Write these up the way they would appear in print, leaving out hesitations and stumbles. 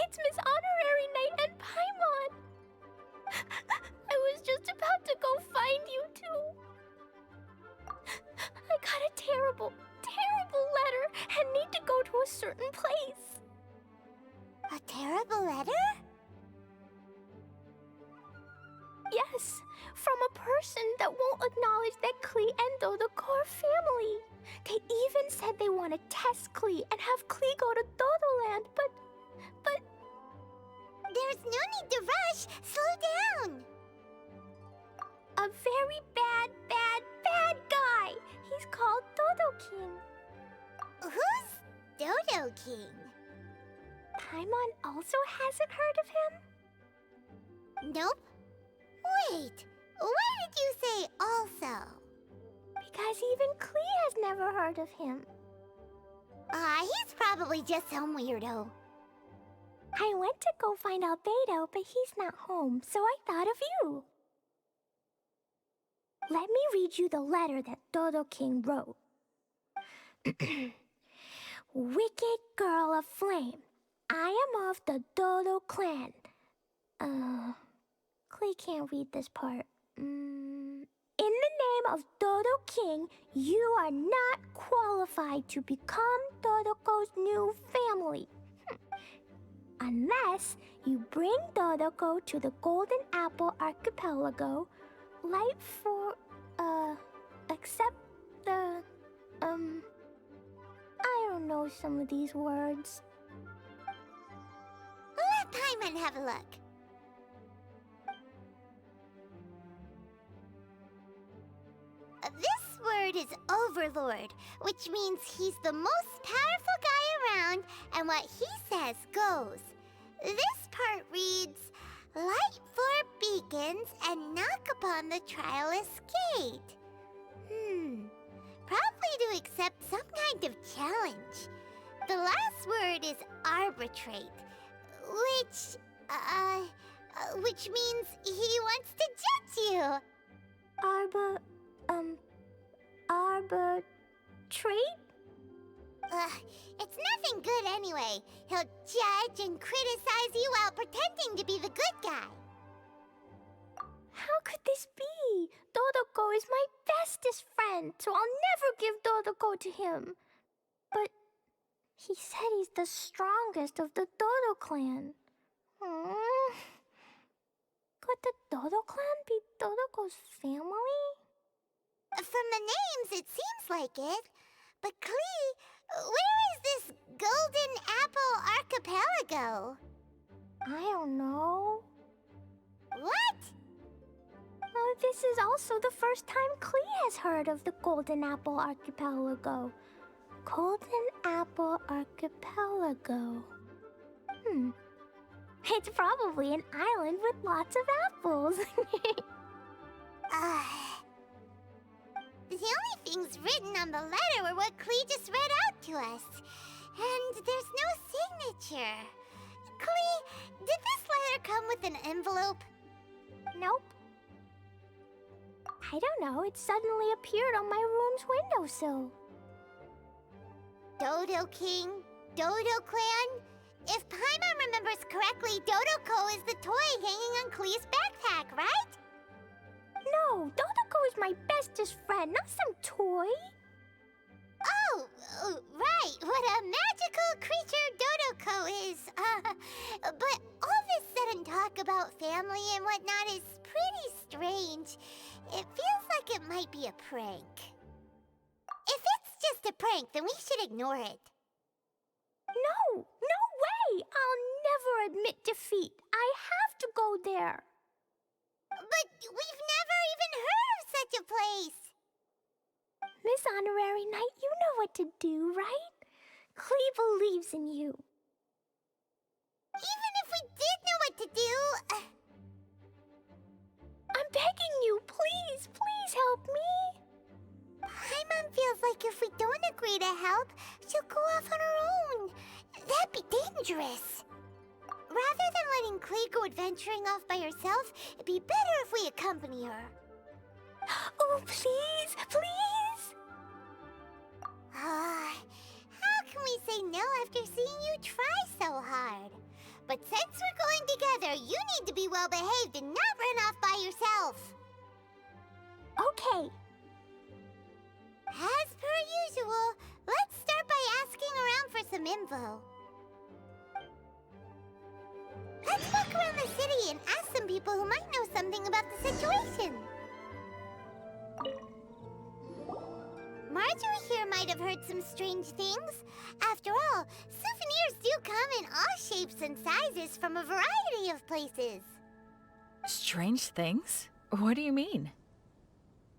it's Miss Honorary Knight and Paimon! I was just about to go find you two. I got a terrible, terrible letter and need to go to a certain place. A terrible letter? Yes, from a person that won't acknowledge that Klee and Dodo-King are family. They even said they want to test Klee and have Klee go to Dodo-Land, but... There's no need to rush. Slow down. A very bad, bad, bad guy. He's called Dodo-King. Who's Dodo-King? Paimon also hasn't heard of him? Nope. Wait, why did you say also? Because even Klee has never heard of him. He's probably just some weirdo. I went to go find Albedo, but he's not home, so I thought of you. Let me read you the letter that Dodo-King wrote. Wicked girl of flame, I am of the Dodo clan. Klee can't read this part. In the name of Dodo-King, you are not qualified to become Dodo-Ko's new family. Unless you bring Dodo-Ko to the Golden Apple Archipelago, except the, I don't know some of these words. Let Paimon have a look. This word is Overlord, which means he's the most powerful guy around, and what he says goes. This part reads, light four beacons and knock upon the trialist's gate. Probably to accept some kind of challenge. The last word is arbitrate, which means he wants to judge you. Arbitrate? It's nothing good anyway. He'll judge and criticize you while pretending to be the good guy. How could this be? Dodo-Ko is my bestest friend, so I'll never give Dodo-Ko to him. But he said he's the strongest of the Dodo clan. Could the Dodo clan be Dodo-Ko's family? From the names, it seems like it. But Klee, where is this Golden Apple Archipelago? I don't know. What? This is also the first time Klee has heard of the Golden Apple Archipelago. Golden Apple Archipelago. It's probably an island with lots of apples. The only things written on the letter were what Klee just read out to us. And there's no signature. Klee, did this letter come with an envelope? Nope. I don't know, it suddenly appeared on my room's windowsill. Dodo-King, Dodo-Clan? If Paimon remembers correctly, Dodo-Ko is the toy hanging on Klee's backpack, right? No, Dodo-Ko is my bestest friend, not some toy. Oh, right, what a magical creature Dodo-Ko is. But all this sudden talk about family and whatnot is pretty strange. It feels like it might be a prank. If it's just a prank, then we should ignore it. No way! I'll never admit defeat. I have to go there. But we've never even heard of such a place. Miss Honorary Knight, you know what to do, right? Klee believes in you. Even if we did know what to do... I'm begging you, please help me. Paimon feels like if we don't agree to help, she'll go off on her own. That'd be dangerous. Rather than letting Klee go adventuring off by herself, it'd be better if we accompany her. Oh, please! How can we say no after seeing you try so hard? But well behaved and not run off by yourself. Okay. As per usual, let's start by asking around for some info. Let's walk around the city and ask some people who might know something about the situation. Marjorie here might have heard some strange things. After all, souvenirs do come in all shapes and sizes from a variety of places. Strange things? What do you mean?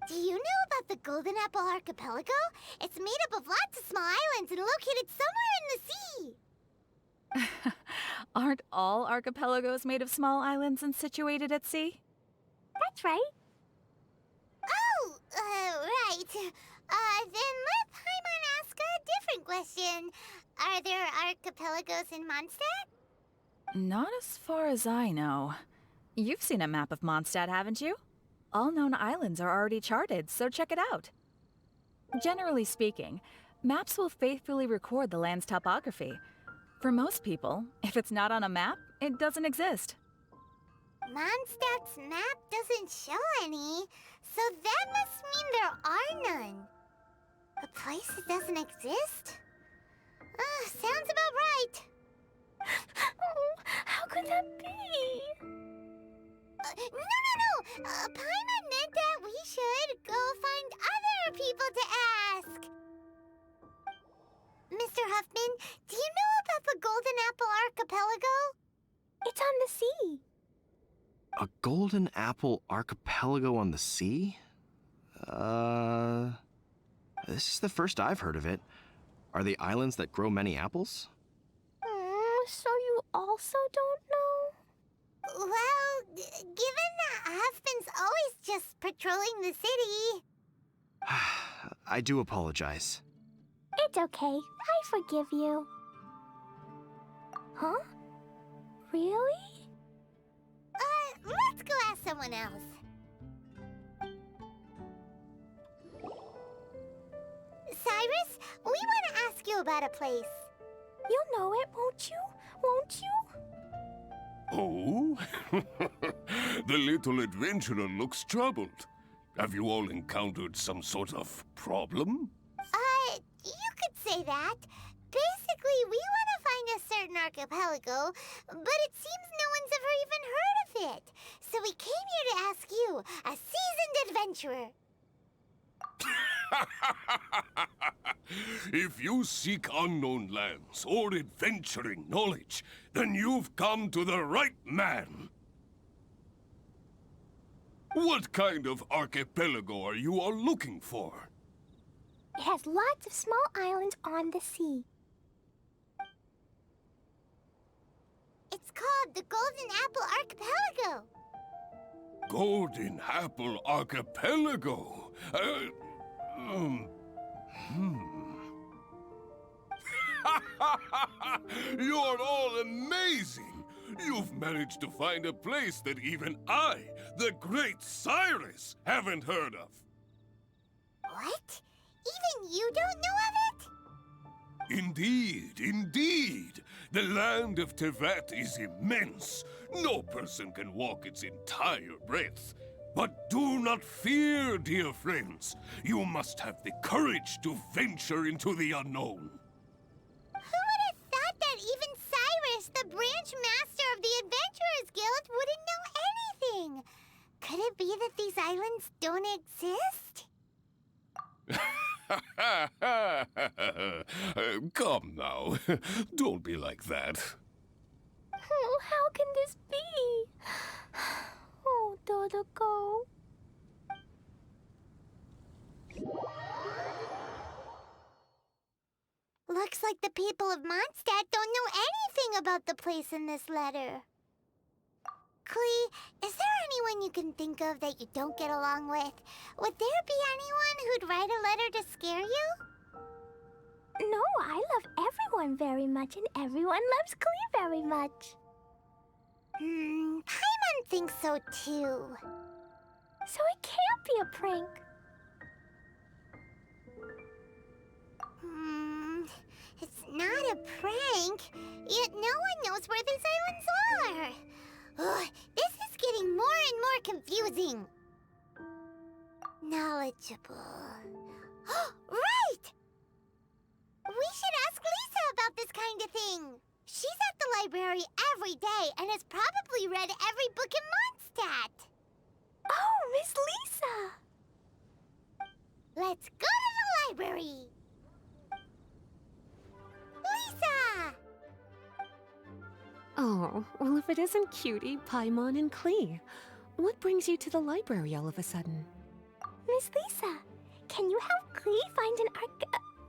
Do you know about the Golden Apple Archipelago? It's made up of lots of small islands and located somewhere in the sea. Aren't all archipelagos made of small islands and situated at sea? That's right. Oh, right. Then let Paimon ask a different question. Are there archipelagos in Mondstadt? Not as far as I know. You've seen a map of Mondstadt, haven't you? All known islands are already charted, so check it out. Generally speaking, maps will faithfully record the land's topography. For most people, if it's not on a map, it doesn't exist. Mondstadt's map doesn't show any, so that must mean there are none. A place that doesn't exist? Sounds about right. Oh, how could that be? No. Paimon meant that we should go find other people to ask. Mr. Huffman, do you know about the Golden Apple Archipelago? It's on the sea. A Golden Apple Archipelago on the sea? This is the first I've heard of it. Are they islands that grow many apples? So you also don't know? Well, given that Huffman's always just patrolling the city... I do apologize. It's okay. I forgive you. Huh? Really? Let's go ask someone else. Cyrus, we want to ask you about a place. You'll know it, won't you? Won't you? Oh? The little adventurer looks troubled. Have you all encountered some sort of problem? You could say that. Basically, we want to find a certain archipelago, but it seems no one's ever even heard of it. So we came here to ask you, a seasoned adventurer. If you seek unknown lands or adventuring knowledge, then you've come to the right man. What kind of archipelago are you all looking for? It has lots of small islands on the sea. It's called the Golden Apple Archipelago. Golden Apple Archipelago? You're all amazing! You've managed to find a place that even I, the great Cyrus, haven't heard of. What? Even you don't know of it? Indeed. The land of Tevat is immense. No person can walk its entire breadth. But do not fear, dear friends. You must have the courage to venture into the unknown. Who would have thought that even Cyrus, the branch master of the Adventurers Guild, wouldn't know anything? Could it be that these islands don't exist? Come now. Don't be like that. Oh, how can this be? Oh, Dodo-Go. Looks like the people of Mondstadt don't know anything about the place in this letter. Klee, is there anyone you can think of that you don't get along with? Would there be anyone who'd write a letter to scare you? No, I love everyone very much, and everyone loves Klee very much. Paimon thinks so too. So it can't be a prank. It's not a prank, yet no one knows where these islands are. Ugh, this is confusing. Knowledgeable. Right! We should ask Lisa about this kind of thing. She's at the library every day and has probably read every book in Mondstadt. Oh, Miss Lisa! Let's go to the library. Lisa! Oh, well, if it isn't Cutie, Paimon, and Klee. What brings you to the library all of a sudden? Miss Lisa, can you help Klee find an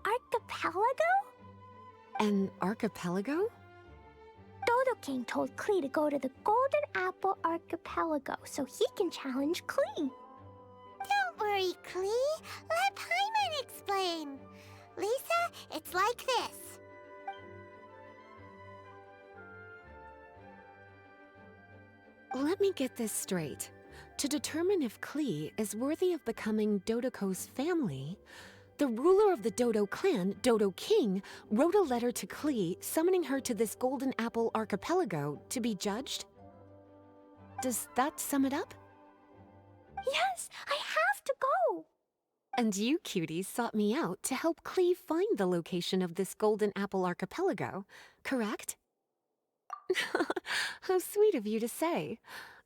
archipelago? An archipelago? Dodo-King told Klee to go to the Golden Apple Archipelago so he can challenge Klee. Don't worry, Klee. Let Paimon explain. Lisa, it's like this. Let me get this straight. To determine if Klee is worthy of becoming Dodoco's family, the ruler of the Dodo clan, Dodo-King, wrote a letter to Klee summoning her to this Golden Apple Archipelago to be judged? Does that sum it up? Yes, I have to go. And you cuties sought me out to help Klee find the location of this Golden Apple Archipelago, correct? How sweet of you to say.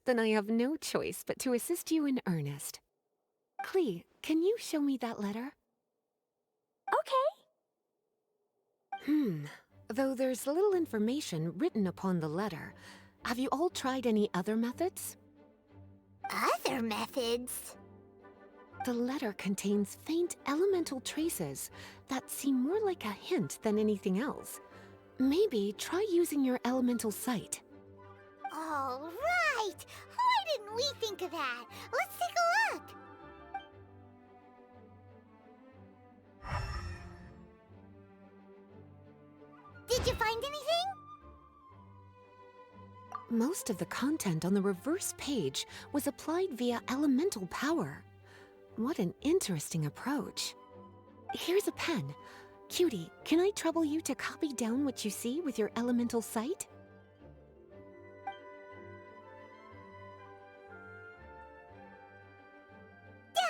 Then I have no choice but to assist you in earnest. Klee, can you show me that letter? Okay. Though there's little information written upon the letter, have you all tried any other methods? Other methods? The letter contains faint elemental traces that seem more like a hint than anything else. Maybe try using your elemental sight. All right! Why didn't we think of that? Let's take a look! Did you find anything? Most of the content on the reverse page was applied via elemental power. What an interesting approach. Here's a pen. Cutie, can I trouble you to copy down what you see with your elemental sight?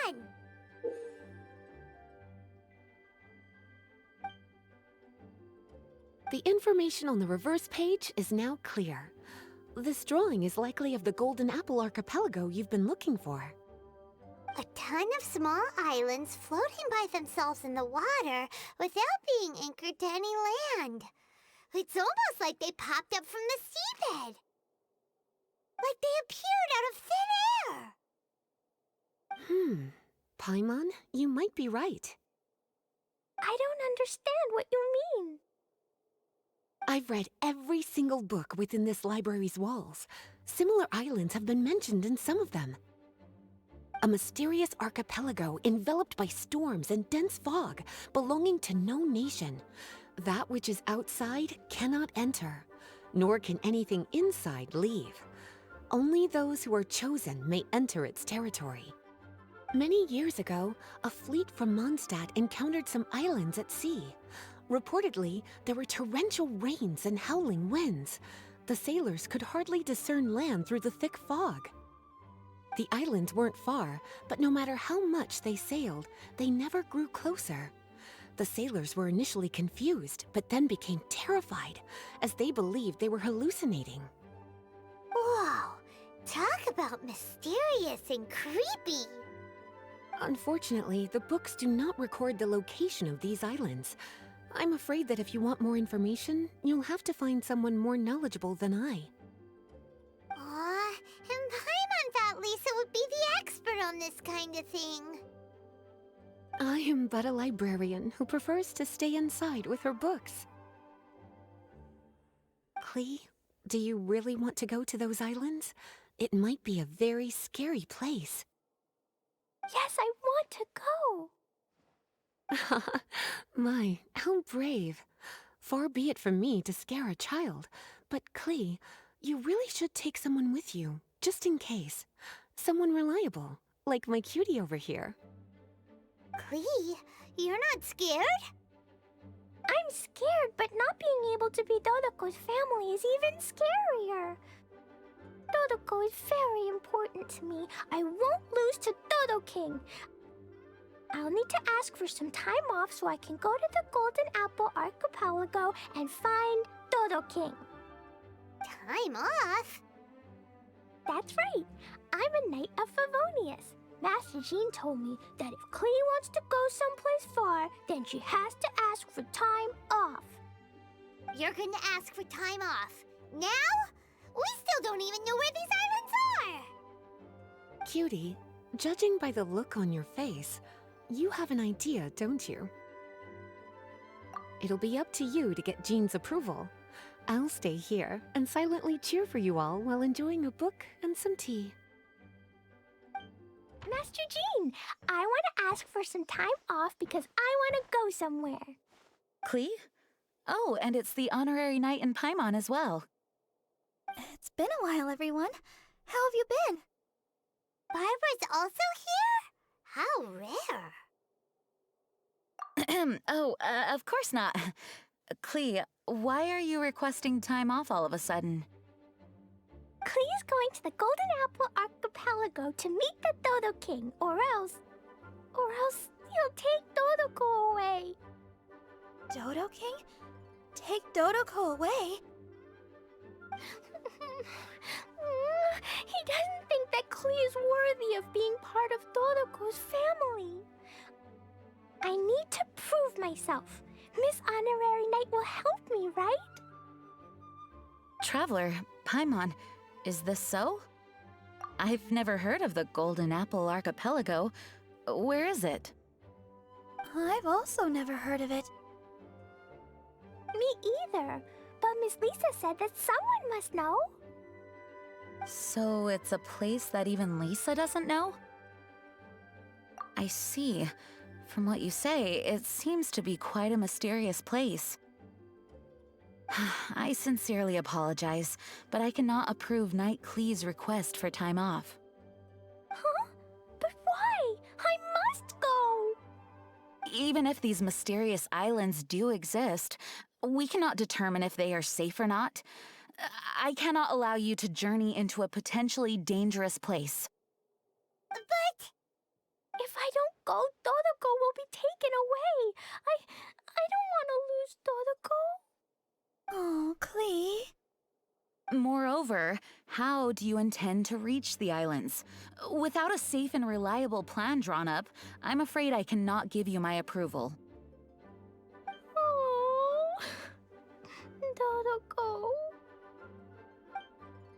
Done! The information on the reverse page is now clear. This drawing is likely of the Golden Apple Archipelago you've been looking for. A ton of small islands floating by themselves in the water without being anchored to any land. It's almost like they popped up from the seabed. Like they appeared out of thin air. Paimon, you might be right. I don't understand what you mean. I've read every single book within this library's walls. Similar islands have been mentioned in some of them. A mysterious archipelago enveloped by storms and dense fog, belonging to no nation. That which is outside cannot enter, nor can anything inside leave. Only those who are chosen may enter its territory. Many years ago, a fleet from Mondstadt encountered some islands at sea. Reportedly, there were torrential rains and howling winds. The sailors could hardly discern land through the thick fog. The islands weren't far, but no matter how much they sailed, they never grew closer. The sailors were initially confused, but then became terrified, as they believed they were hallucinating. Whoa! Talk about mysterious and creepy! Unfortunately, the books do not record the location of these islands. I'm afraid that if you want more information, you'll have to find someone more knowledgeable than I. Aw, and Paimon thought Lisa would be the expert on this kind of thing. I am but a librarian who prefers to stay inside with her books. Klee, do you really want to go to those islands? It might be a very scary place. Yes, I want to go. My, how brave. Far be it from me to scare a child, but Klee, you really should take someone with you, just in case. Someone reliable, like my cutie over here. Klee, you're not scared? I'm scared, but not being able to be Dodoco's family is even scarier. Dodo-Ko is very important to me. I won't lose to Dodo-King. I'll need to ask for some time off so I can go to the Golden Apple Archipelago and find Dodo-King. Time off? That's right. I'm a Knight of Favonius. Master Jean told me that if Klee wants to go someplace far, then she has to ask for time off. You're gonna ask for time off. Now? We still don't even know where these islands are! Cutie, judging by the look on your face, you have an idea, don't you? It'll be up to you to get Jean's approval. I'll stay here and silently cheer for you all while enjoying a book and some tea. Master Jean, I want to ask for some time off because I want to go somewhere. Klee? Oh, and it's the honorary knight in Paimon as well. It's been a while, everyone. How have you been? Barbara's also here? How rare. Oh, of course not. Klee, why are you requesting time off all of a sudden? Klee is going to the Golden Apple Archipelago to meet the Dodo-King, or else he'll take Dodo-Ko away. Dodo-King? Take Dodo-Ko away? He doesn't think that Klee is worthy of being part of Dodo-Ko's family. I need to prove myself. Miss Honorary Knight will help me, right? Traveler, Paimon, is this so? I've never heard of the Golden Apple Archipelago. Where is it? I've also never heard of it. Me either. But Miss Lisa said that someone must know. So it's a place that even Lisa doesn't know? I see. From what you say, it seems to be quite a mysterious place. I sincerely apologize, but I cannot approve Knight Klee's request for time off. Huh? But why? I must go! Even if these mysterious islands do exist, we cannot determine if they are safe or not. I cannot allow you to journey into a potentially dangerous place. But... If I don't go, Dodo-Ko will be taken away. I don't want to lose Dodo-Ko. Oh, Klee. Moreover, how do you intend to reach the islands? Without a safe and reliable plan drawn up, I'm afraid I cannot give you my approval. Oh, Dodo-Ko.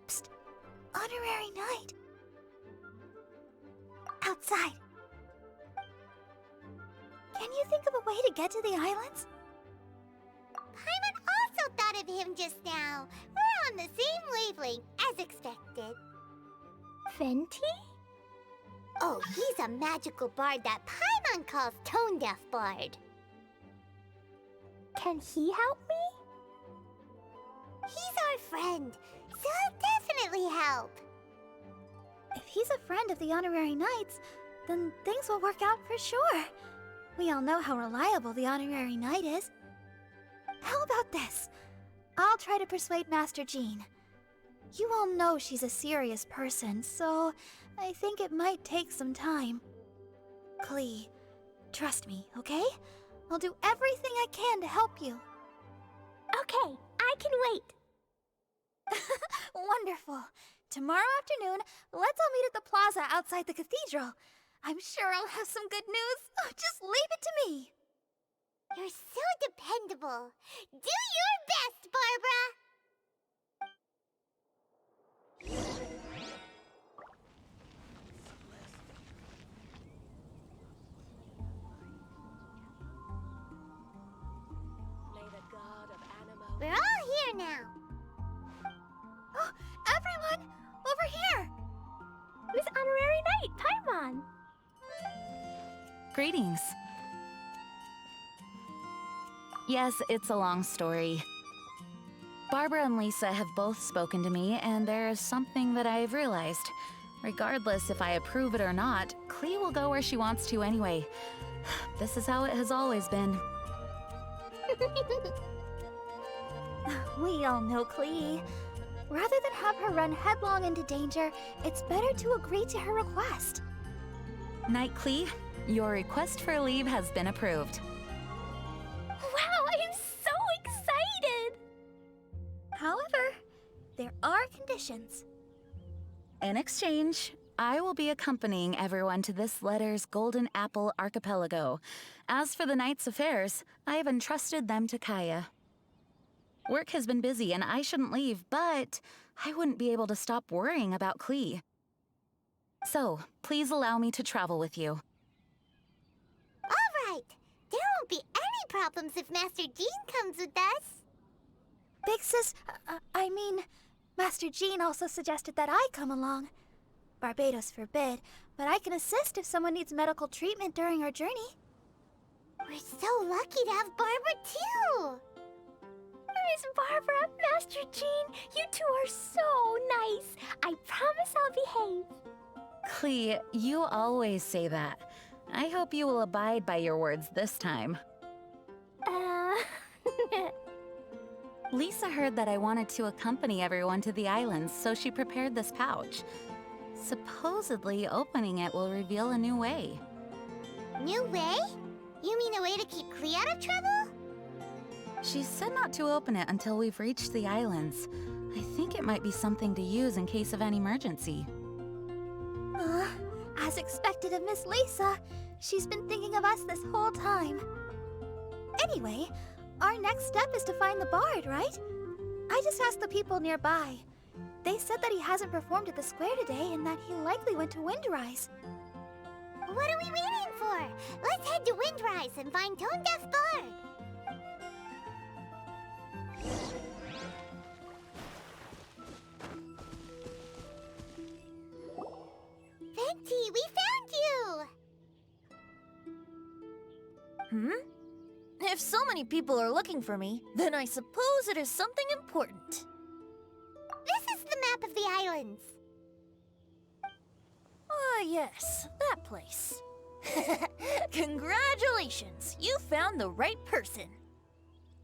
Psst, Honorary Knight. Outside. Can you think of a way to get to the islands? Paimon also thought of him just now. We're on the same wavelength, as expected. Venti? Oh, he's a magical bard that Paimon calls Tone Deaf Bard. Can he help me? He's our friend, so he'll definitely help. If he's a friend of the Honorary Knights, then things will work out for sure. We all know how reliable the Honorary Knight is. How about this? I'll try to persuade Master Jean. You all know she's a serious person, so I think it might take some time. Klee, trust me, okay? I'll do everything I can to help you. Okay, I can wait. Wonderful. Tomorrow afternoon, let's all meet at the plaza outside the cathedral. I'm sure I'll have some good news. Oh, just leave it to me. You're so dependable. Do your best, Barbara! We're all here now. Oh, everyone, over here! Miss Honorary Knight, Paimon! Greetings. Yes, it's a long story. Barbara and Lisa have both spoken to me, and there is something that I have realized. Regardless if I approve it or not, Klee will go where she wants to anyway. This is how it has always been. We all know Klee. Rather than have her run headlong into danger, it's better to agree to her request. Night Klee, your request for leave has been approved. Wow, I'm so excited! However, there are conditions. In exchange, I will be accompanying everyone to this letter's Golden Apple Archipelago. As for the night's affairs, I have entrusted them to Kaya. Work has been busy and I shouldn't leave, but I wouldn't be able to stop worrying about Klee. So, please allow me to travel with you. All right. There won't be any problems if Master Jean comes with us. Big Sis, Master Jean also suggested that I come along. Barbados forbid, but I can assist if someone needs medical treatment during our journey. We're so lucky to have Barbara, too. Miss Barbara, Master Jean, you two are so nice. I promise I'll behave. Klee, you always say that. I hope you will abide by your words this time. Lisa heard that I wanted to accompany everyone to the islands, so she prepared this pouch. Supposedly, opening it will reveal a new way. New way? You mean a way to keep Klee out of trouble? She said not to open it until we've reached the islands. I think it might be something to use in case of an emergency. As expected of Miss Lisa, she's been thinking of us this whole time. Anyway, our next step is to find the bard, right? I just asked the people nearby. They said that he hasn't performed at the square today and that he likely went to Windrise. What are we waiting for? Let's head to Windrise and find Tone Deaf Bard. Venti, we found you! If so many people are looking for me, then I suppose it is something important. This is the map of the islands. Ah, yes, that place. Congratulations, you found the right person.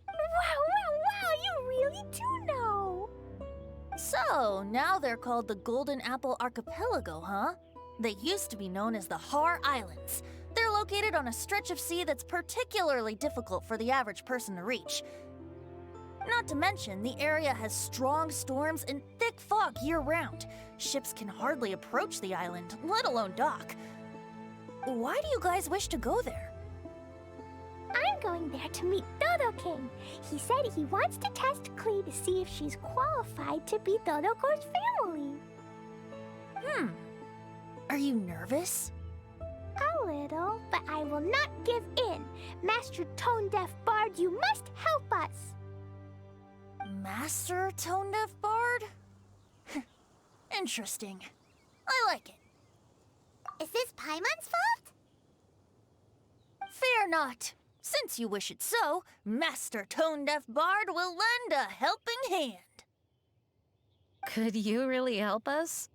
Wow, you really do know. So, now they're called the Golden Apple Archipelago, huh? They used to be known as the Har Islands. They're located on a stretch of sea that's particularly difficult for the average person to reach. Not to mention, the area has strong storms and thick fog year-round. Ships can hardly approach the island, let alone dock. Why do you guys wish to go there? I'm going there to meet Dodo-King. He said he wants to test Klee to see if she's qualified to be Dodo-Go's family. Are you nervous? A little, but I will not give in. Master Tone Deaf Bard, you must help us. Master Tone Deaf Bard? Interesting. I like it. Is this Paimon's fault? Fear not. Since you wish it so, Master Tone Deaf Bard will lend a helping hand. Could you really help us?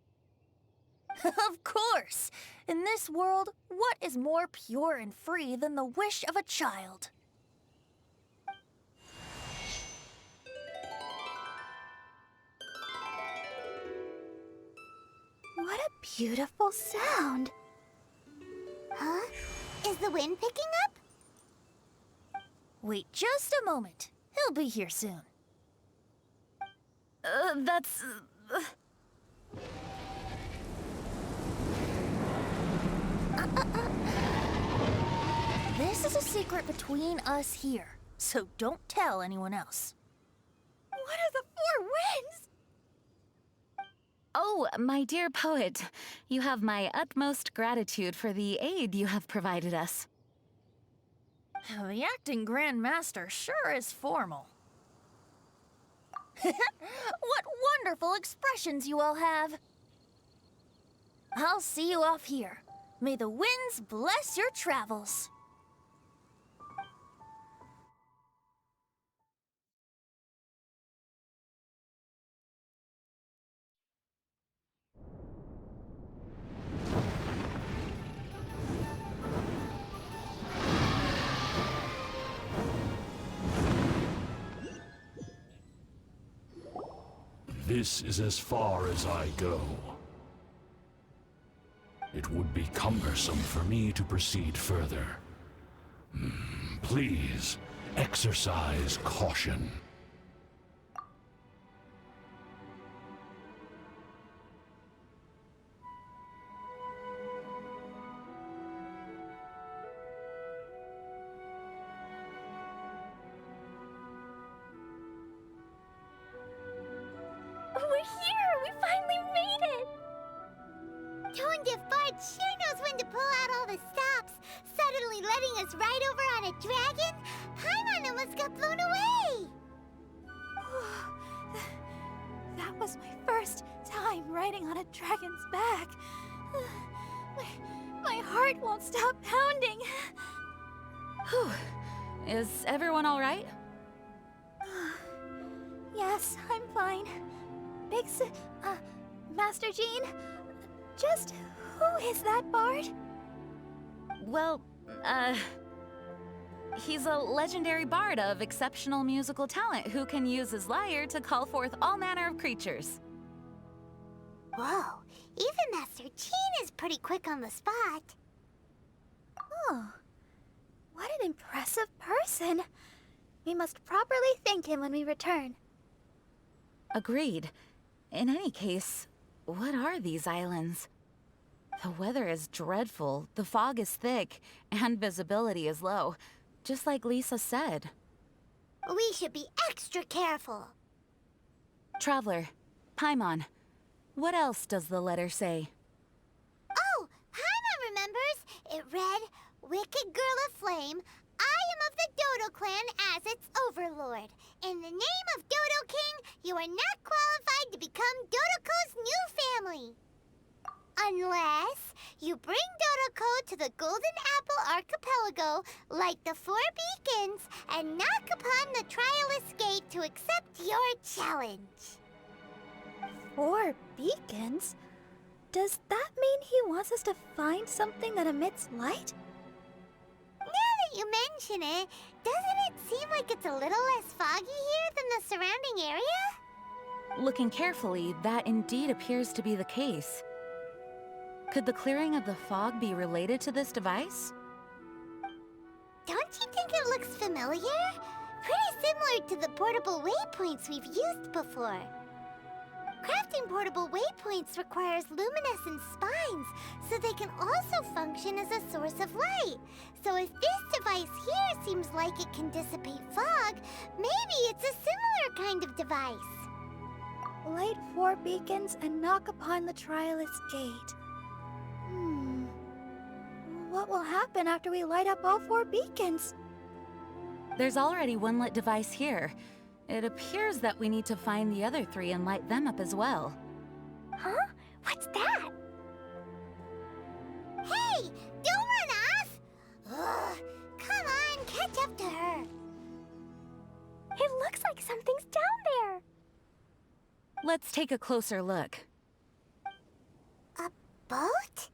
Of course! In this world, what is more pure and free than the wish of a child? What a beautiful sound. Huh? Is the wind picking up? Wait just a moment. He'll be here soon. That's... This is a secret between us here, so don't tell anyone else. What are the four winds? Oh, my dear poet, you have my utmost gratitude for the aid you have provided us. The acting Grand Master sure is formal. What wonderful expressions you all have. I'll see you off here. May the winds bless your travels. This is as far as I go. It would be cumbersome for me to proceed further. Please, exercise caution. We're here! We finally made it! Tone Fart sure knows when to pull out all the stops, suddenly letting us ride over on a dragon. Paimon almost got blown away! That was my first time riding on a dragon's back. My heart won't stop pounding. Whew. Is everyone all right? Yes, I'm fine. Master Jean, just who is that bard? Well, he's a legendary bard of exceptional musical talent who can use his lyre to call forth all manner of creatures. Whoa, even Master Jean is pretty quick on the spot. Oh, what an impressive person. We must properly thank him when we return. Agreed. In any case, what are these islands? The weather is dreadful, the fog is thick, and visibility is low, just like Lisa said. We should be extra careful. Traveler, Paimon, what else does the letter say? Oh, Paimon remembers. It read, "Wicked Girl of Flame, I am of the Dodo clan as its overlord. In the name of Dodo-King, you are not qualified to become Dodoco's new family. Unless you bring Dodo-Co to the Golden Apple Archipelago, light the 4 beacons, and knock upon the Trialist Gate to accept your challenge." 4 beacons? Does that mean he wants us to find something that emits light? Now that you mention it, doesn't it seem like it's a little less foggy here than the surrounding area? Looking carefully, that indeed appears to be the case. Could the clearing of the fog be related to this device? Don't you think it looks familiar? Pretty similar to the portable waypoints we've used before. Crafting portable waypoints requires luminescent spines, so they can also function as a source of light. So if this device here seems like it can dissipate fog, maybe it's a similar kind of device. Light 4 beacons and knock upon the Trialist Gate. What will happen after we light up all 4 beacons? There's already one lit device here. It appears that we need to find the other 3 and light them up as well. Huh? What's that? Hey, don't run off! Ugh, come on, catch up to her. It looks like something's down there. Let's take a closer look. A boat?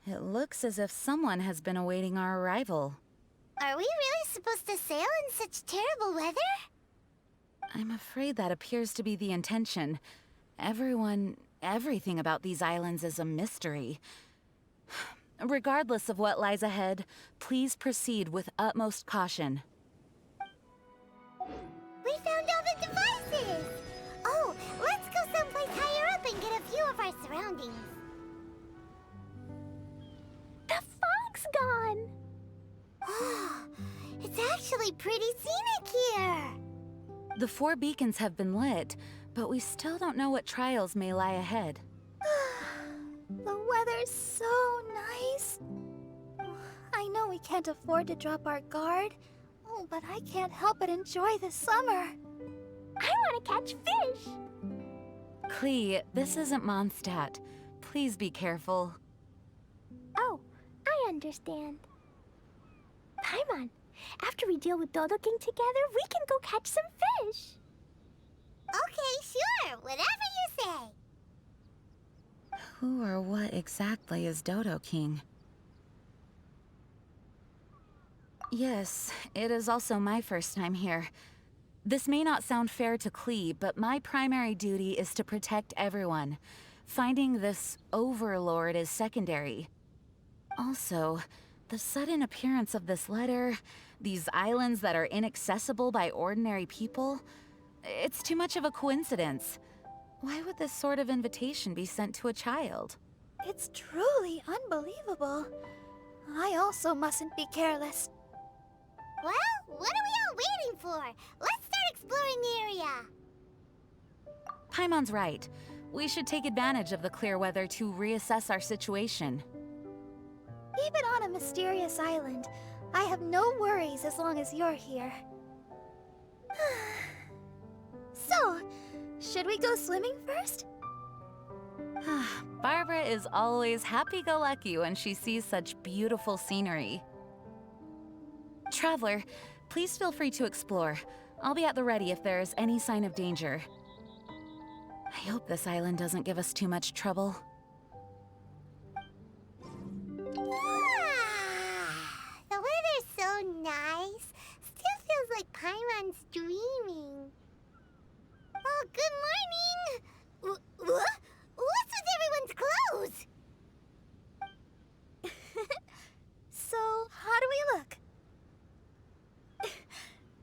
It looks as if someone has been awaiting our arrival. Are we really supposed to sail in such terrible weather? I'm afraid that appears to be the intention. Everything about these islands is a mystery. Regardless of what lies ahead, please proceed with utmost caution. We found all the devices! Oh, let's go someplace higher up and get a view of our surroundings. The fog's gone. It's actually pretty scenic here. The 4 beacons have been lit, but we still don't know what trials may lie ahead. The weather's so nice. I know we can't afford to drop our guard, but I can't help but enjoy the summer. I want to catch fish. Klee, this isn't Mondstadt. Please be careful. Oh, I understand. Paimon, after we deal with Dodo-King together, we can go catch some fish. Okay, sure, whatever you say. Who or what exactly is Dodo-King? Yes, it is also my first time here. This may not sound fair to Klee, but my primary duty is to protect everyone. Finding this overlord is secondary. Also, the sudden appearance of this letter, these islands that are inaccessible by ordinary people, it's too much of a coincidence. Why would this sort of invitation be sent to a child? It's truly unbelievable. I also mustn't be careless. Well, what are we all waiting for? Let's start exploring the area. Paimon's right. We should take advantage of the clear weather to reassess our situation. Even on a mysterious island, I have no worries as long as you're here. So, should we go swimming first? Barbara is always happy-go-lucky when she sees such beautiful scenery. Traveler, please feel free to explore. I'll be at the ready if there is any sign of danger. I hope this island doesn't give us too much trouble. The weather's so nice. Still feels like Paimon's dreaming. Oh, good morning! What? What's with everyone's clothes? So, how do we look?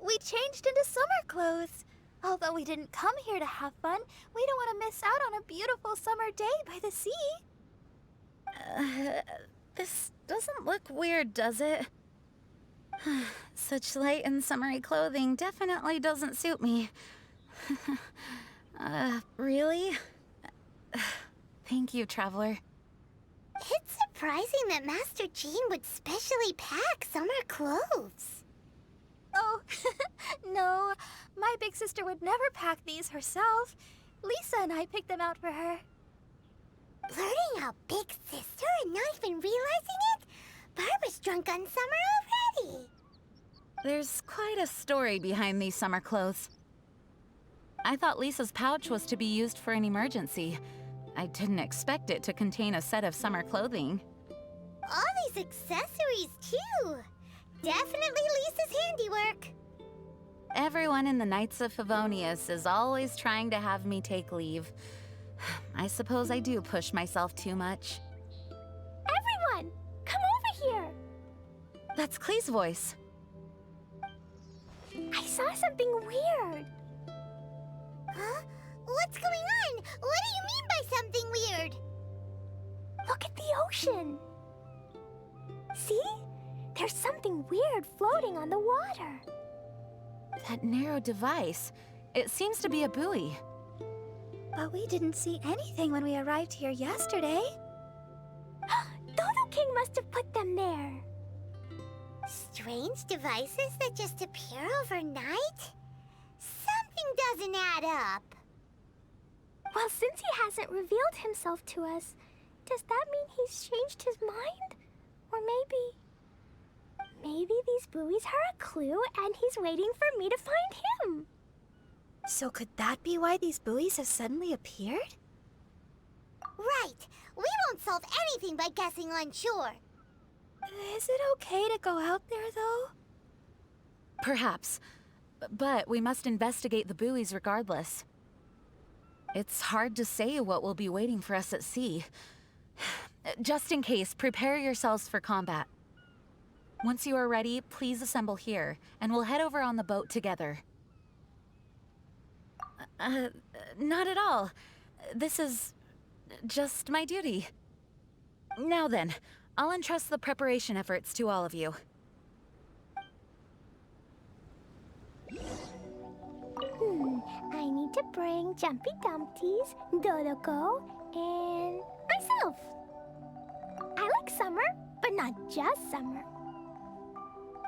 We changed into summer clothes. Although we didn't come here to have fun, we don't want to miss out on a beautiful summer day by the sea. This doesn't look weird, does it? Such light and summery clothing definitely doesn't suit me. Really? Thank you, Traveler. It's surprising that Master Jean would specially pack summer clothes. Oh, no. My big sister would never pack these herself. Lisa and I picked them out for her. Blurting out big sister and not even realizing it? Barbara's drunk on summer already. There's quite a story behind these summer clothes. I thought Lisa's pouch was to be used for an emergency. I didn't expect it to contain a set of summer clothing. All these accessories, too. Definitely Lisa's handiwork. Everyone in the Knights of Favonius is always trying to have me take leave. I suppose I do push myself too much. Everyone, come over here. That's Klee's voice. I saw something weird. Huh? What's going on? What do you mean by something weird? Look at the ocean. See? There's something weird floating on the water. That narrow device. It seems to be a buoy. But we didn't see anything when we arrived here yesterday. Dodo-King must have put them there. Strange devices that just appear overnight? Something doesn't add up. Well, since he hasn't revealed himself to us, does that mean he's changed his mind? Or maybe these buoys are a clue and he's waiting for me to find him. So could that be why these buoys have suddenly appeared? Right. We won't solve anything by guessing on shore. Is it okay to go out there, though? Perhaps. But we must investigate the buoys regardless. It's hard to say what will be waiting for us at sea. Just in case, prepare yourselves for combat. Once you are ready, please assemble here, and we'll head over on the boat together. Not at all. This is just my duty. Now then, I'll entrust the preparation efforts to all of you. I need to bring Jumpy Dumpties, Dodo-Go, and myself. I like summer, but not just summer.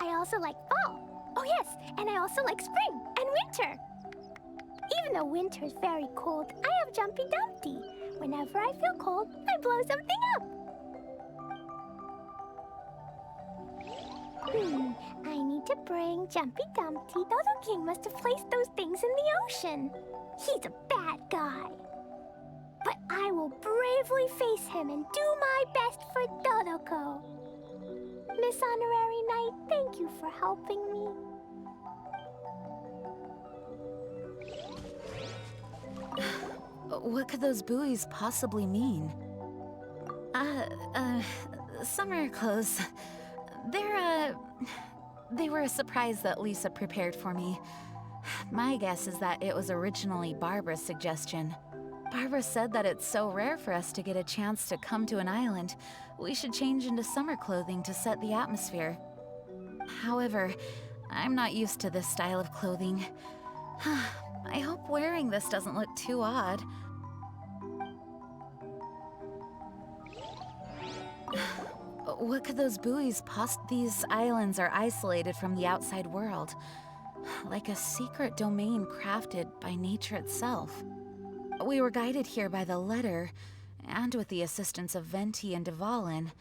I also like fall. Oh yes, and I also like spring and winter. Even though winter is very cold, I have Jumpy Dumpty. Whenever I feel cold, I blow something up. I need to bring Jumpy Dumpty. Dodo-King must have placed those things in the ocean. He's a bad guy. But I will bravely face him and do my best for Dodo-Ko. Miss Honorary Knight, thank you for helping me. What could those buoys possibly mean? Summer clothes. They were a surprise that Lisa prepared for me. My guess is that it was originally Barbara's suggestion. Barbara said that it's so rare for us to get a chance to come to an island, we should change into summer clothing to set the atmosphere. However, I'm not used to this style of clothing. I hope wearing this doesn't look too odd. What could those buoys These islands are isolated from the outside world, like a secret domain crafted by nature itself. We were guided here by the letter, and with the assistance of Venti and Dvalin.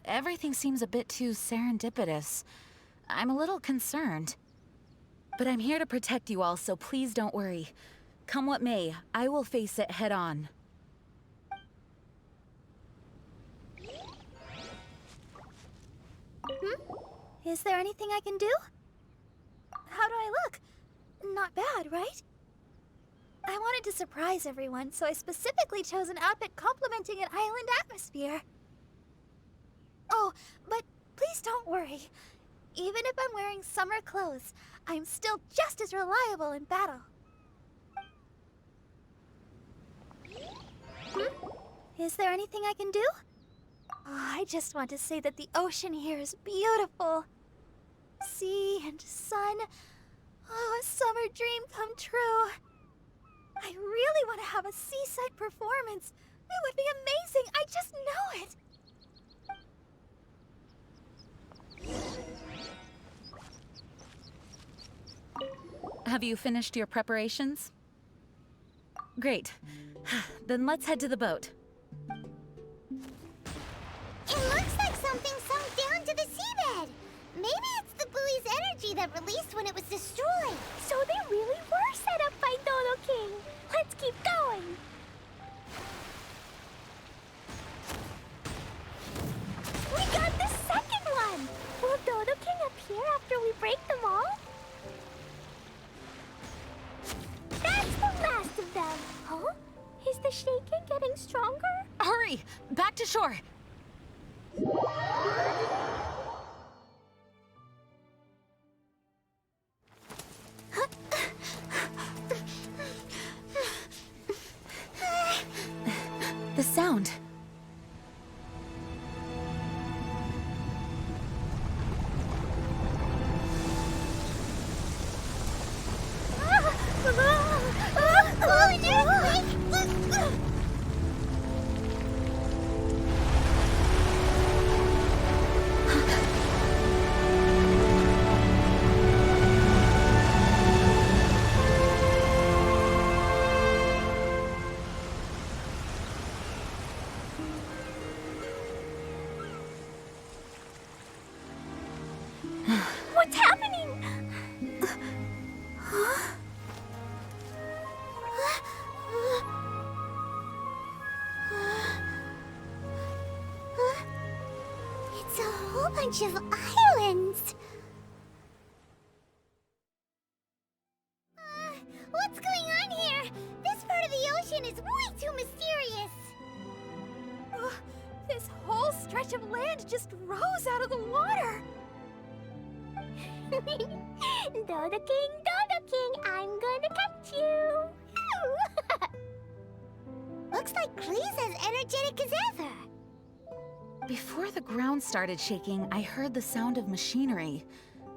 Everything seems a bit too serendipitous. I'm a little concerned. But I'm here to protect you all, so please don't worry. Come what may, I will face it head on. Is there anything I can do? How do I look? Not bad, right? I wanted to surprise everyone, so I specifically chose an outfit complementing an island atmosphere. Oh, but please don't worry. Even if I'm wearing summer clothes, I'm still just as reliable in battle. Is there anything I can do? Oh, I just want to say that the ocean here is beautiful. Sea and sun. Oh, a summer dream come true. I really want to have a seaside performance. It would be amazing. I just know it. Have you finished your preparations? Great. Then let's head to the boat. It looks like something sunk down to the seabed. Maybe it's the buoy's energy that released when it was destroyed. So they really were set up by Dodo-King. Let's keep going. We got the second one. Will Dodo-King appear after we break them all? That's the last of them. Huh? Is the shaking getting stronger? Hurry! Back to shore! The sound. What's happening? It's a whole bunch of islands. What's going on here? This part of the ocean is way too mysterious. This whole stretch of land just rose out of the water. Dodo-King, Dodo-King, I'm gonna catch you. Looks like Klee's as energetic as ever. Before the ground started shaking, I heard the sound of machinery.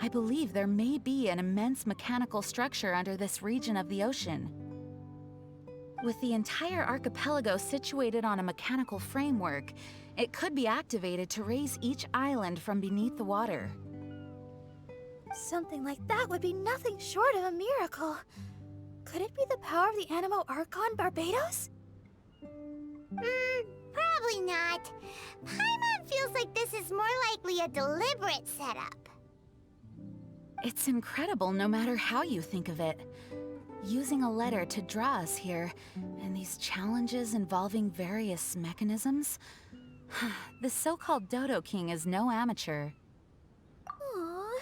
I believe there may be an immense mechanical structure under this region of the ocean. With the entire archipelago situated on a mechanical framework, it could be activated to raise each island from beneath the water. Something like that would be nothing short of a miracle. Could it be the power of the Animo Archon Barbados? Probably not. Paimon feels like this is more likely a deliberate setup. It's incredible no matter how you think of it. Using a letter to draw us here, and these challenges involving various mechanisms. The so-called Dodo-King is no amateur. Aww.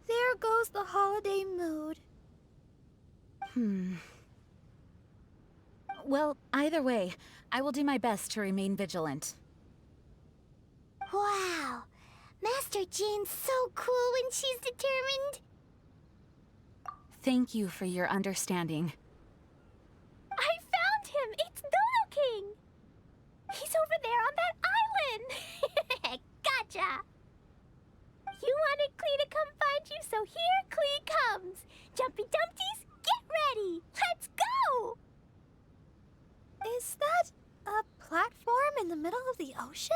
There goes the holiday mood. Well, either way, I will do my best to remain vigilant. Wow. Master Jean's so cool when she's determined. Thank you for your understanding. I found him! It's Dodo-King! He's over there on that island! Gotcha! You wanted Klee to come find you, so here Klee comes! Jumpy Dumpties, get ready! Let's go! Is that a platform in the middle of the ocean?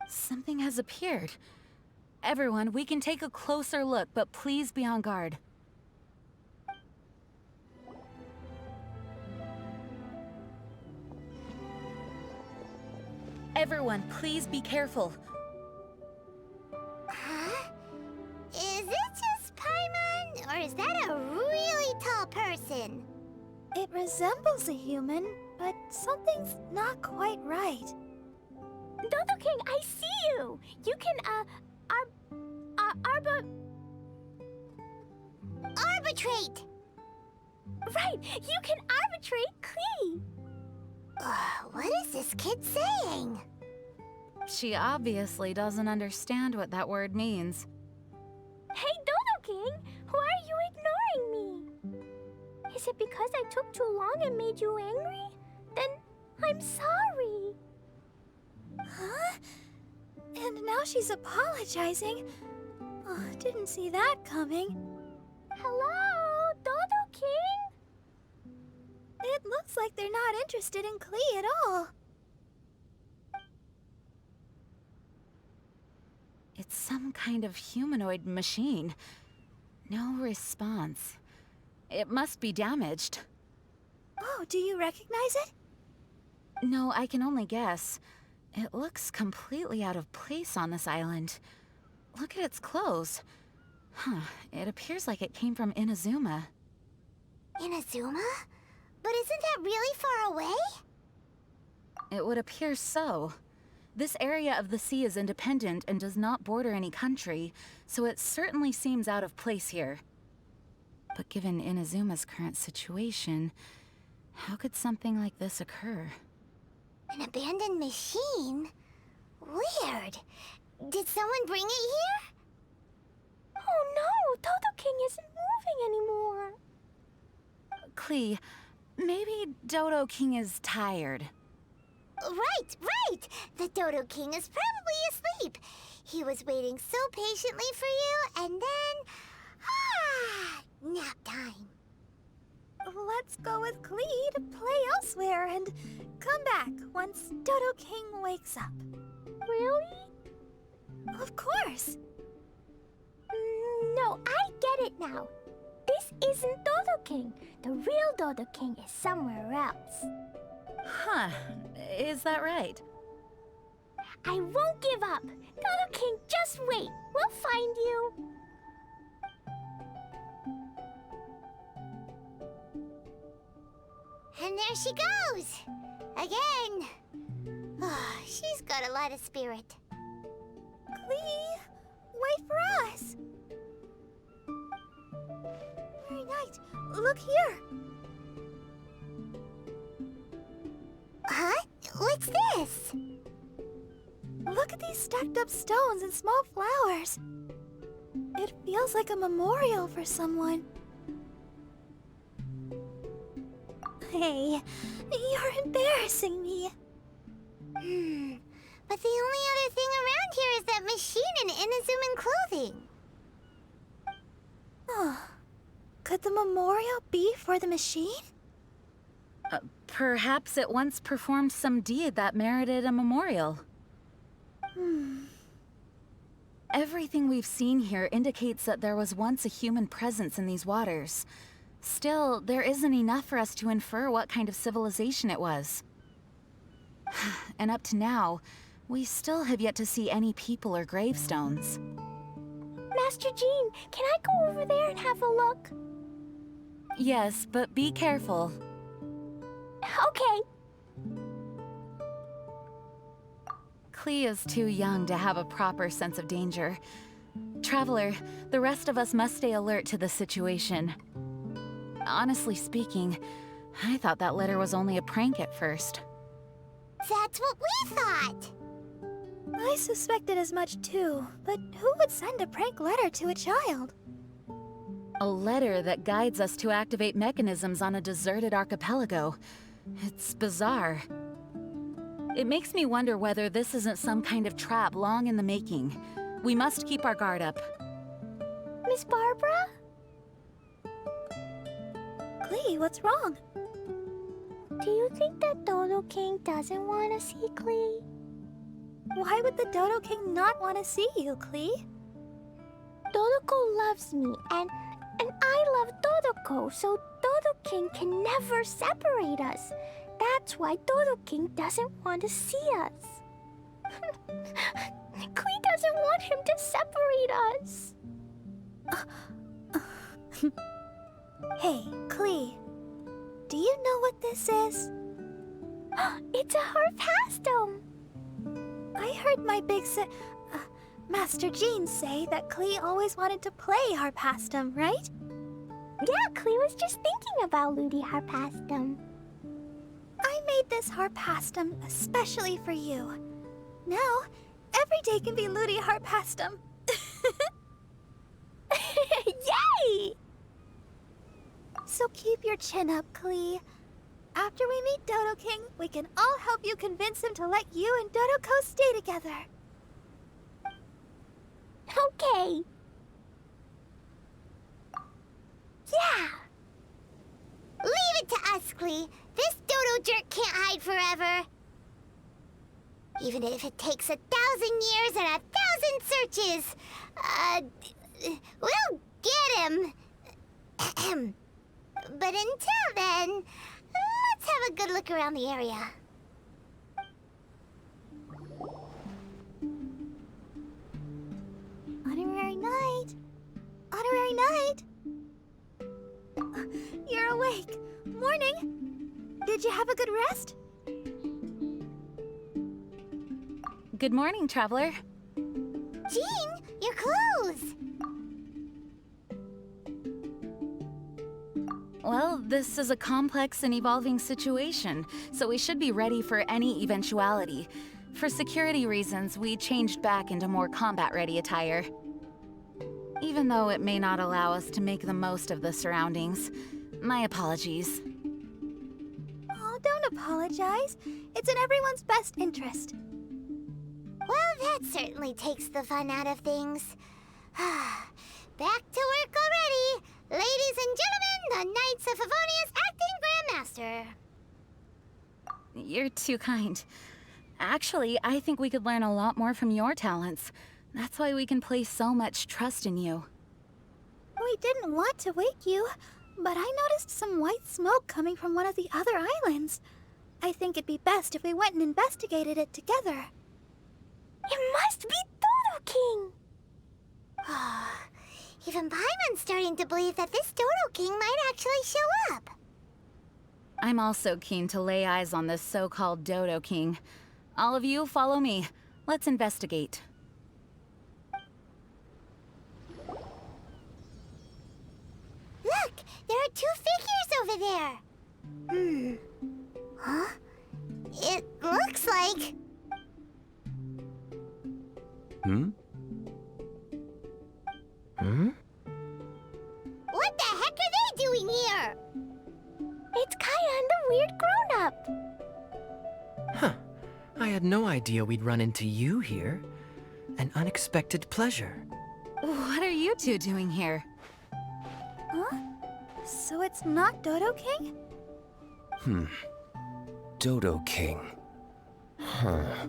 Something has appeared. Everyone, we can take a closer look, but please be on guard. Everyone, please be careful. Huh? Is it just Paimon, or is that a really tall person? It resembles a human, but something's not quite right. Dodo-King, I see you! You can, Arbitrate! Right, you can arbitrate Klee! What is this kid saying? She obviously doesn't understand what that word means. Hey, Dodo-King, why are you ignoring me? Is it because I took too long and made you angry? Then I'm sorry. Huh? And now she's apologizing. Oh, didn't see that coming. Hello, Dodo-King? It looks like they're not interested in Klee at all. It's some kind of humanoid machine. No response. It must be damaged. Oh, do you recognize it? No, I can only guess. It looks completely out of place on this island. Look at its clothes. Huh, it appears like it came from Inazuma. Inazuma? But isn't that really far away? It would appear so. This area of the sea is independent and does not border any country, so it certainly seems out of place here. But given Inazuma's current situation, how could something like this occur? An abandoned machine? Weird. Did someone bring it here? Oh no, Dodo-King isn't moving anymore. Klee, maybe Dodo-King is tired. Right! The Dodo-King is probably asleep. He was waiting so patiently for you, and then... nap time. Let's go with Klee to play elsewhere and come back once Dodo-King wakes up. Really? Of course. No, I get it now. This isn't Dodo-King. The real Dodo-King is somewhere else. Huh, is that right? I won't give up. Dodo-King, just wait. We'll find you. And there she goes! Again! She's got a lot of spirit. Klee, wait for us. Very nice. Look here. Huh? What's this? Look at these stacked up stones and small flowers. It feels like a memorial for someone. Hey, you're embarrassing me. But the only other thing around here is that machine in Inazuman clothing. Oh, could the memorial be for the machine? Perhaps it once performed some deed that merited a memorial. Everything we've seen here indicates that there was once a human presence in these waters. Still, there isn't enough for us to infer what kind of civilization it was. And up to now, we still have yet to see any people or gravestones. Master Jean, can I go over there and have a look? Yes, but be careful. Okay. Klee is too young to have a proper sense of danger. Traveler, the rest of us must stay alert to the situation. Honestly speaking, I thought that letter was only a prank at first. That's what we thought. I suspected as much too, but who would send a prank letter to a child? A letter that guides us to activate mechanisms on a deserted archipelago. It's bizarre. It makes me wonder whether this isn't some kind of trap long in the making. We must keep our guard up. Miss Barbara? Klee, what's wrong? Do you think that Dodo-King doesn't want to see Klee? Why would the Dodo-King not want to see you, Klee? Dodo loves me, and I love Dodo, so Dodo-King can never separate us. That's why Dodo-King doesn't want to see us. Klee doesn't want him to separate us. Hey, Klee. Do you know what this is? It's a harpastum. I heard my big Master Jean say that Klee always wanted to play harpastum, right? Yeah, Klee was just thinking about Ludi harpastum. I made this harpastum especially for you. Now, every day can be Ludi harpastum. Yay! So keep your chin up, Klee. After we meet Dodo-King, we can all help you convince him to let you and Dodo-Co stay together. Okay. Yeah. Leave it to us, Klee. This Dodo jerk can't hide forever. Even if it takes 1,000 years and 1,000 searches. We'll get him. But until then, let's have a good look around the area. Honorary night. Honorary night. You're awake. Morning. Did you have a good rest? Good morning, traveler. Jean, your clothes. Well, this is a complex and evolving situation, so we should be ready for any eventuality. For security reasons, we changed back into more combat-ready attire. Even though it may not allow us to make the most of the surroundings. My apologies. Oh, don't apologize. It's in everyone's best interest. Well, that certainly takes the fun out of things. Back to work already! Ladies and gentlemen, the Knights of Favonius Acting Grandmaster. You're too kind. Actually, I think we could learn a lot more from your talents. That's why we can place so much trust in you. We didn't want to wake you, but I noticed some white smoke coming from one of the other islands. I think it'd be best if we went and investigated it together. It must be Dodo-King. Even Paimon's starting to believe that this Dodo-King might actually show up. I'm also keen to lay eyes on this so-called Dodo-King. All of you, follow me. Let's investigate. Look, there are 2 figures over there. Huh? It looks like... What the heck are they doing here? It's Kaya and the weird grown-up. Huh. I had no idea we'd run into you here. An unexpected pleasure. What are you two doing here? Huh? So it's not Dodo-King? Dodo-King. Huh.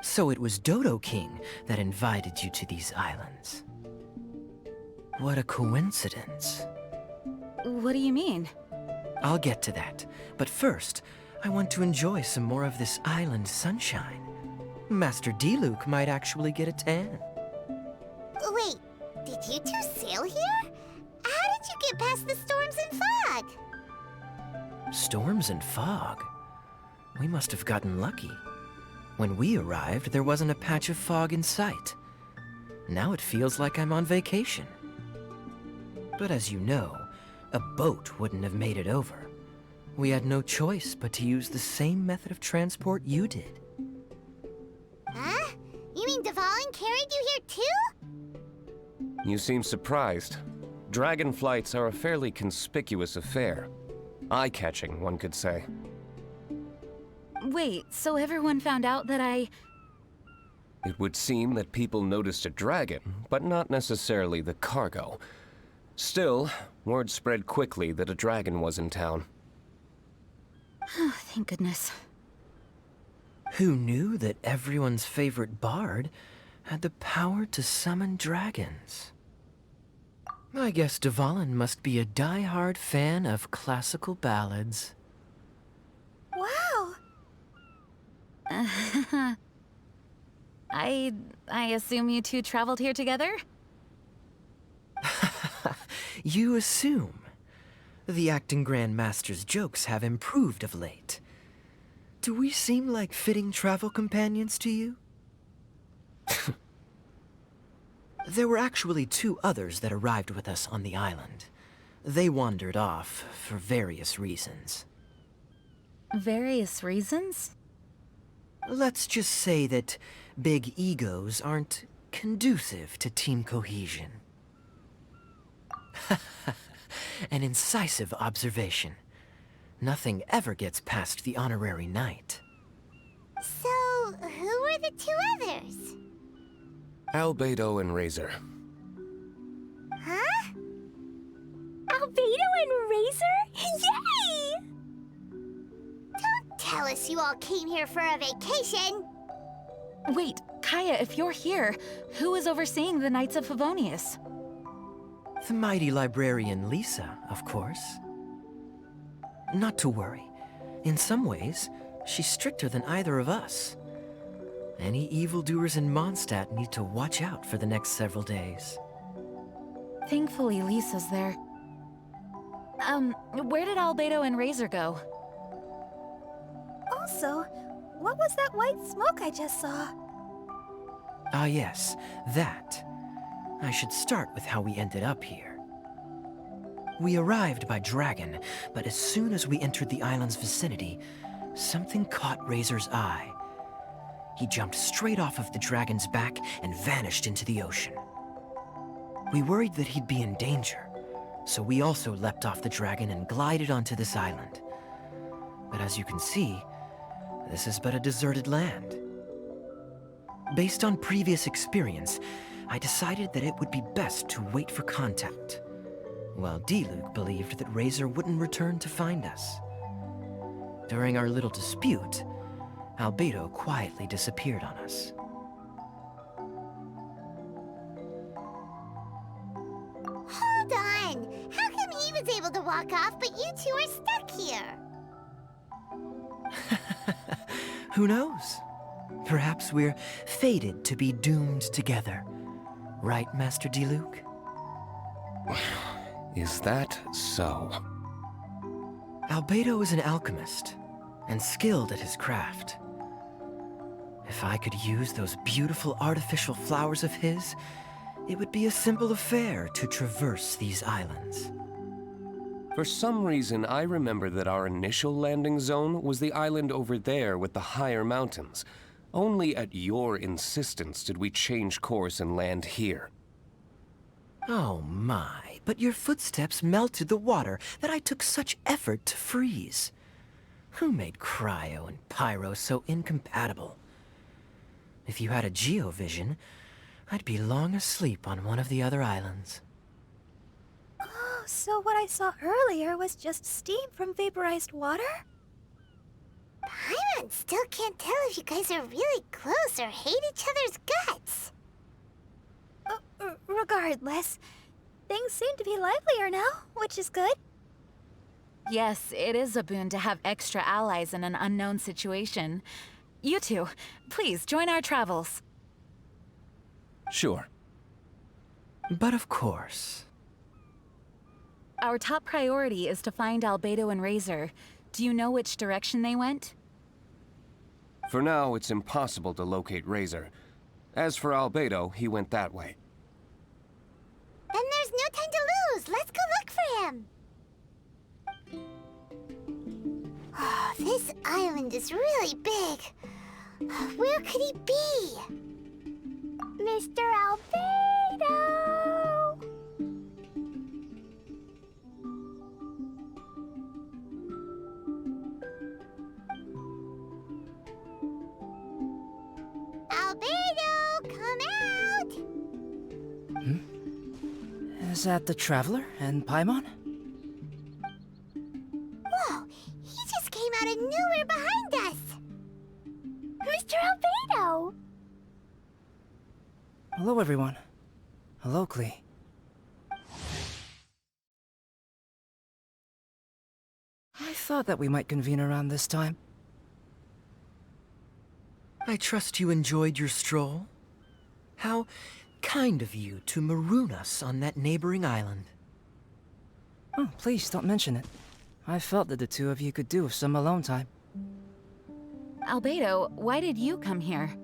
So it was Dodo-King that invited you to these islands. What a coincidence. What do you mean? I'll get to that, but first, I want to enjoy some more of this island sunshine. Master D-Luke might actually get a tan. Wait, did you 2 sail here? How did you get past the storms and fog? Storms and fog? We must have gotten lucky. When we arrived, there wasn't a patch of fog in sight. Now it feels like I'm on vacation. But as you know, a boat wouldn't have made it over. We had no choice but to use the same method of transport you did. Huh? You mean Dvalin carried you here too? You seem surprised. Dragon flights are a fairly conspicuous affair. Eye-catching, one could say. Wait, so everyone found out that I... It would seem that people noticed a dragon, but not necessarily the cargo. Still, word spread quickly that a dragon was in town. Oh, thank goodness. Who knew that everyone's favorite bard had the power to summon dragons? I guess Dvalin must be a die-hard fan of classical ballads. Wow! I assume you two traveled here together? You assume. The acting grandmaster's jokes have improved of late. Do we seem like fitting travel companions to you? There were actually 2 others that arrived with us on the island. They wandered off for various reasons. Various reasons? Let's just say that big egos aren't conducive to team cohesion. An incisive observation. Nothing ever gets past the honorary knight. So, who were the 2 others? Albedo and Razor. Huh? Albedo and Razor? Yay! Don't tell us you all came here for a vacation. Wait, Kaya, if you're here, who is overseeing the Knights of Favonius? The mighty librarian Lisa, of course. Not to worry. In some ways, she's stricter than either of us. Any evildoers in Mondstadt need to watch out for the next several days. Thankfully, Lisa's there. Where did Albedo and Razor go? Also, what was that white smoke I just saw? Ah yes, that. I should start with how we ended up here. We arrived by dragon, but as soon as we entered the island's vicinity, something caught Razor's eye. He jumped straight off of the dragon's back and vanished into the ocean. We worried that he'd be in danger, so we also leapt off the dragon and glided onto this island. But as you can see, this is but a deserted land. Based on previous experience, I decided that it would be best to wait for contact, while D-Luke believed that Razor wouldn't return to find us. During our little dispute, Albedo quietly disappeared on us. Hold on! How come he was able to walk off, but you 2 are stuck here? Who knows? Perhaps we're fated to be doomed together. Right, Master D-Luke? Is that so? Albedo is an alchemist, and skilled at his craft. If I could use those beautiful artificial flowers of his, it would be a simple affair to traverse these islands. For some reason, I remember that our initial landing zone was the island over there with the higher mountains. Only at your insistence did we change course and land here. Oh my, but your footsteps melted the water that I took such effort to freeze. Who made cryo and pyro so incompatible? If you had a geovision, I'd be long asleep on one of the other islands. Oh, so what I saw earlier was just steam from vaporized water? Paimon still can't tell if you guys are really close or hate each other's guts. Regardless, things seem to be livelier now, which is good. Yes, it is a boon to have extra allies in an unknown situation. You two, please join our travels. Sure. But of course. Our top priority is to find Albedo and Razor. Do you know which direction they went? For now, it's impossible to locate Razor. As for Albedo, he went that way. Then there's no time to lose. Let's go look for him. This island is really big. Where could he be? Mr. Albedo! Albedo, come out! Is that the Traveler and Paimon? Whoa, he just came out of nowhere behind us. Mr. Albedo! Hello, everyone. Hello, Klee. I thought that we might convene around this time. I trust you enjoyed your stroll. How kind of you to maroon us on that neighboring island. Oh, please don't mention it. I felt that the two of you could do with some alone time. Albedo, why did you come here?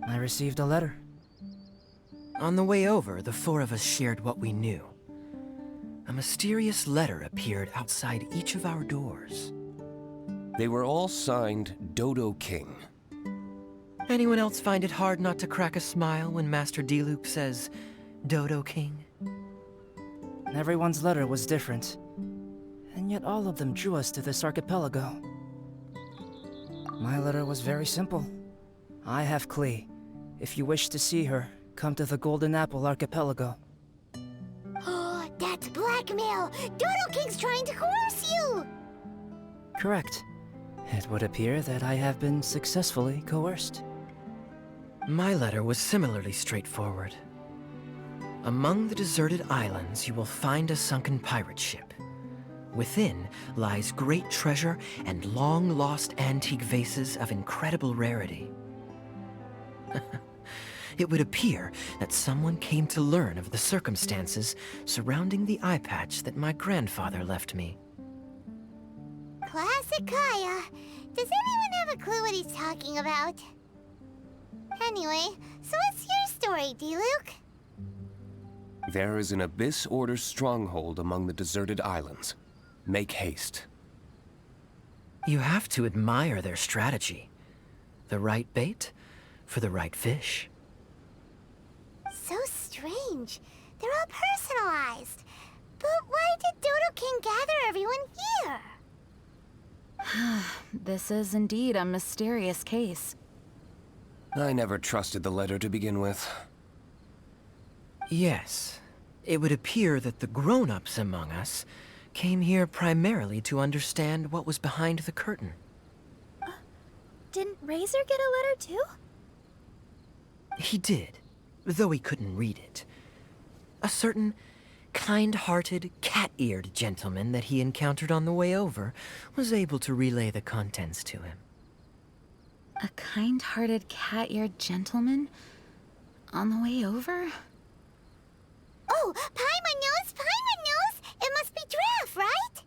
I received a letter. On the way over, the four of us shared what we knew. A mysterious letter appeared outside each of our doors. They were all signed Dodo-King. Anyone else find it hard not to crack a smile when Master Diluc says, Dodo-King? Everyone's letter was different, and yet all of them drew us to this archipelago. My letter was very simple. I have Klee. If you wish to see her, come to the Golden Apple Archipelago. Oh, that's blackmail! Dodo-King's trying to coerce you! Correct. It would appear that I have been successfully coerced. My letter was similarly straightforward. Among the deserted islands, you will find a sunken pirate ship. Within lies great treasure and long-lost antique vases of incredible rarity. It would appear that someone came to learn of the circumstances surrounding the eye patch that my grandfather left me. Classic Kaya. Does anyone have a clue what he's talking about? Anyway, so what's your story, Diluc? There is an Abyss Order stronghold among the deserted islands. Make haste. You have to admire their strategy. The right bait for the right fish. So strange. They're all personalized. But why did Dodo-King gather everyone here? This is indeed a mysterious case. I never trusted the letter to begin with. Yes. It would appear that the grown-ups among us came here primarily to understand what was behind the curtain. Didn't Razor get a letter too? He did, though he couldn't read it. A certain kind-hearted, cat-eared gentleman that he encountered on the way over was able to relay the contents to him. A kind-hearted, cat-eared gentleman? On the way over? Oh, Paimon knows! Paimon knows! It must be Giraffe, right?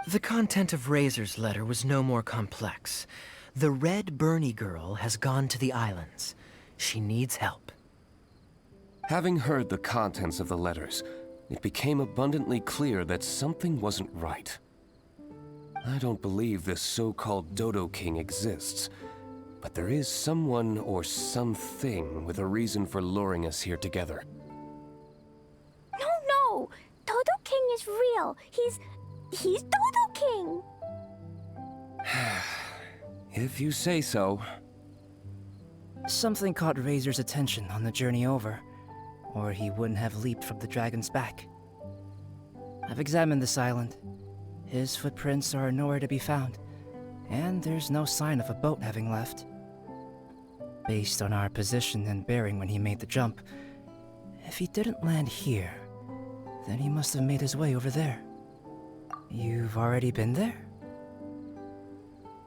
The content of Razor's letter was no more complex. The Red Bernie girl has gone to the islands. She needs help. Having heard the contents of the letters, it became abundantly clear that something wasn't right. I don't believe this so-called Dodo-King exists, but there is someone or something with a reason for luring us here together. No! Dodo-King is real. He's Dodo-King! If you say so. Something caught Razor's attention on the journey over, or he wouldn't have leaped from the dragon's back. I've examined this island. His footprints are nowhere to be found, and there's no sign of a boat having left. Based on our position and bearing when he made the jump, if he didn't land here, then he must have made his way over there. You've already been there?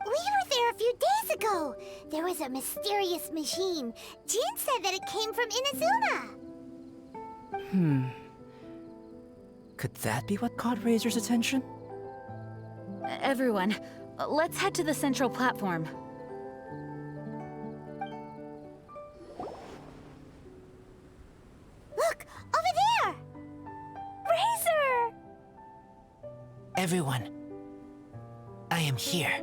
We were there a few days ago. There was a mysterious machine. Jin said that it came from Inazuma. Could that be what caught Razor's attention? Everyone, let's head to the central platform. Look, over there! Razor! Everyone, am here.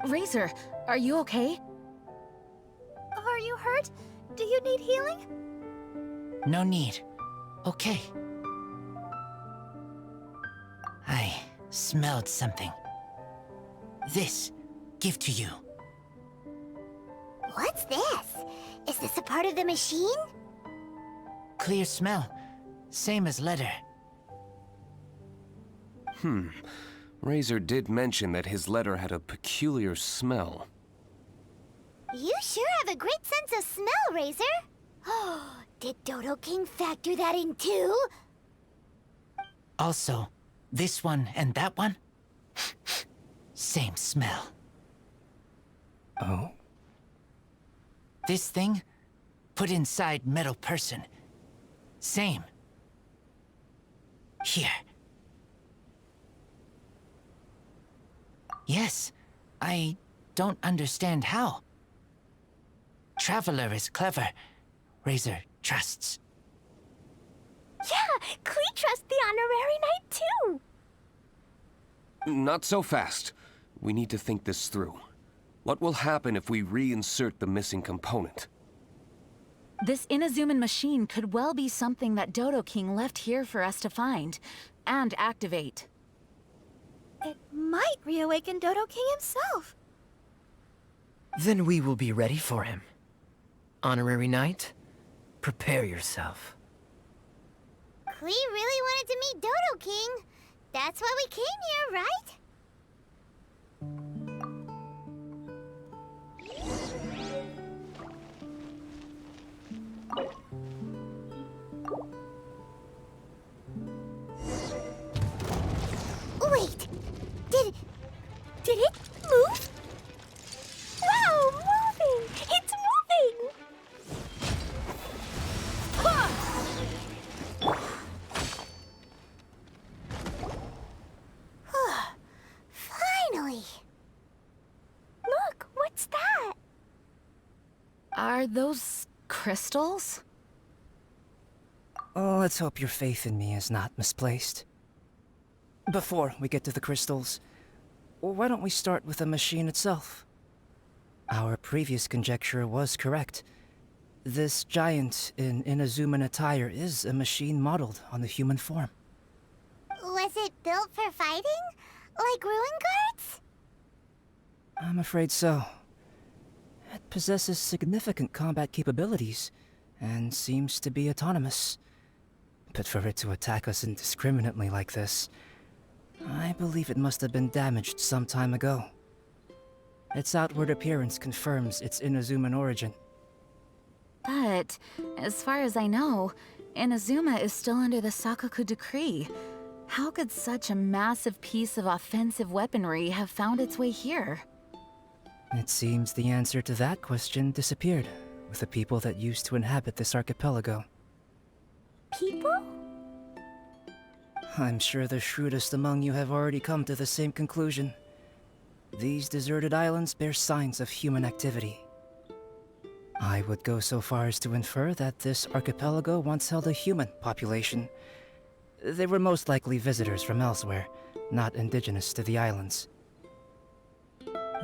Razor, are you okay? Are you hurt? Do you need healing? No need. Okay. I smelled something. This, give to you. What's this? Is this a part of the machine? Clear smell. Same as leather. Razor did mention that his letter had a peculiar smell. You sure have a great sense of smell, Razor. Oh, did Dodo-King factor that in too? Also, this one and that one? Same smell. Oh? This thing? Put inside metal person. Same. Here. Yes, I don't understand how. Traveler is clever. Razor trusts. Yeah, Klee trusts the honorary knight too. Not so fast. We need to think this through. What will happen if we reinsert the missing component? This Inazuman machine could well be something that Dodo-King left here for us to find and activate. It might reawaken Dodo-King himself. Then we will be ready for him. Honorary Knight, prepare yourself. Klee really wanted to meet Dodo-King. That's why we came here, right? Wait! Did it move? Wow, moving! It's moving! Finally! Look, what's that? Are those crystals? Oh, let's hope your faith in me is not misplaced. Before we get to the crystals, why don't we start with the machine itself? Our previous conjecture was correct. This giant in Inazuman attire is a machine modeled on the human form. Was it built for fighting? Like ruin guards? I'm afraid so. It possesses significant combat capabilities, and seems to be autonomous. But for it to attack us indiscriminately like this, I believe it must have been damaged some time ago. Its outward appearance confirms its Inazuman origin. But, as far as I know, Inazuma is still under the Sakoku decree. How could such a massive piece of offensive weaponry have found its way here? It seems the answer to that question disappeared with the people that used to inhabit this archipelago. People? I'm sure the shrewdest among you have already come to the same conclusion. These deserted islands bear signs of human activity. I would go so far as to infer that this archipelago once held a human population. They were most likely visitors from elsewhere, not indigenous to the islands.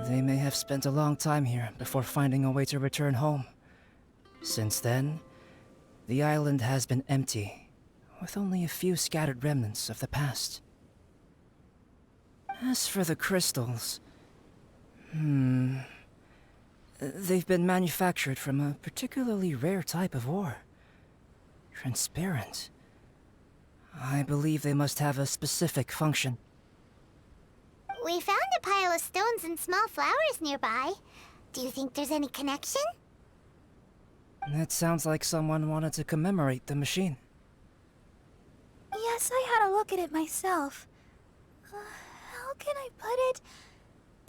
They may have spent a long time here before finding a way to return home. Since then, the island has been empty, with only a few scattered remnants of the past. As for the crystals... They've been manufactured from a particularly rare type of ore. Transparent. I believe they must have a specific function. We found a pile of stones and small flowers nearby. Do you think there's any connection? It sounds like someone wanted to commemorate the machine. Yes, I had a look at it myself. How can I put it?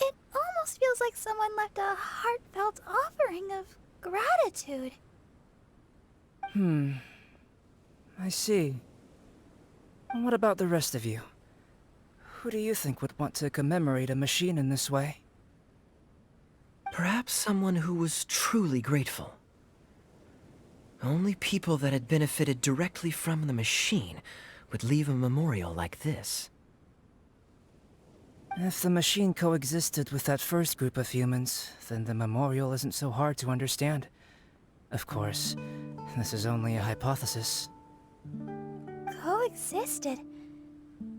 It almost feels like someone left a heartfelt offering of gratitude. I see. And what about the rest of you? Who do you think would want to commemorate a machine in this way? Perhaps someone who was truly grateful. Only people that had benefited directly from the machine would leave a memorial like this. If the machine coexisted with that first group of humans, then the memorial isn't so hard to understand. Of course, this is only a hypothesis. Coexisted?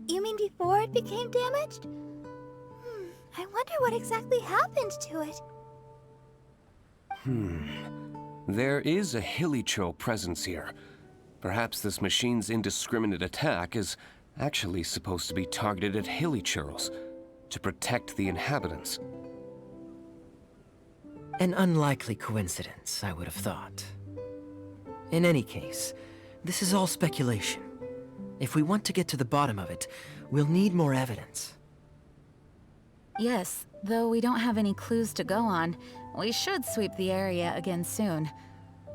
You mean before it became damaged? I wonder what exactly happened to it. There is a Hilichurl presence here. Perhaps this machine's indiscriminate attack is actually supposed to be targeted at Hilichurls to protect the inhabitants. An unlikely coincidence, I would have thought. In any case, this is all speculation. If we want to get to the bottom of it, we'll need more evidence. Yes, though we don't have any clues to go on, we should sweep the area again soon.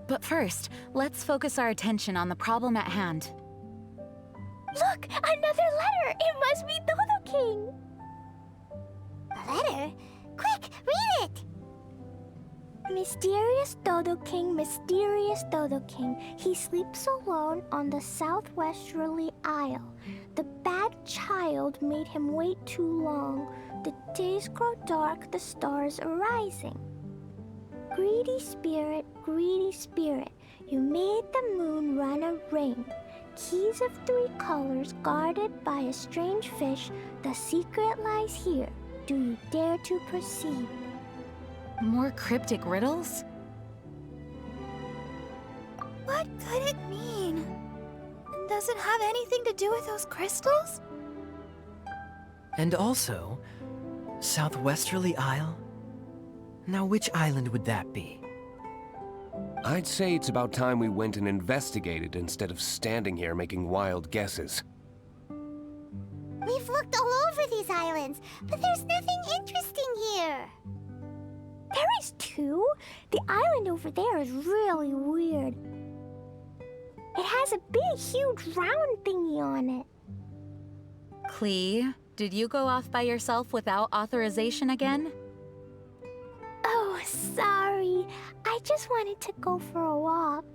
But first, let's focus our attention on the problem at hand. Look! Another letter! It must be Dodo-King! A letter? Quick, read it! Mysterious Dodo-King, mysterious Dodo-King. He sleeps alone on the southwesterly isle. The bad child made him wait too long. The days grow dark, the stars are rising. Greedy spirit, you made the moon run a ring. Keys of 3 colors guarded by a strange fish. The secret lies here. Do you dare to proceed? More cryptic riddles? What could it mean? Does it have anything to do with those crystals? And also, Southwesterly Isle? Now which island would that be? I'd say it's about time we went and investigated instead of standing here making wild guesses. We've looked all over these islands, but there's nothing interesting here. There is too. The island over there is really weird. It has a big, huge round thingy on it. Klee, did you go off by yourself without authorization again? Oh, sorry. I just wanted to go for a walk.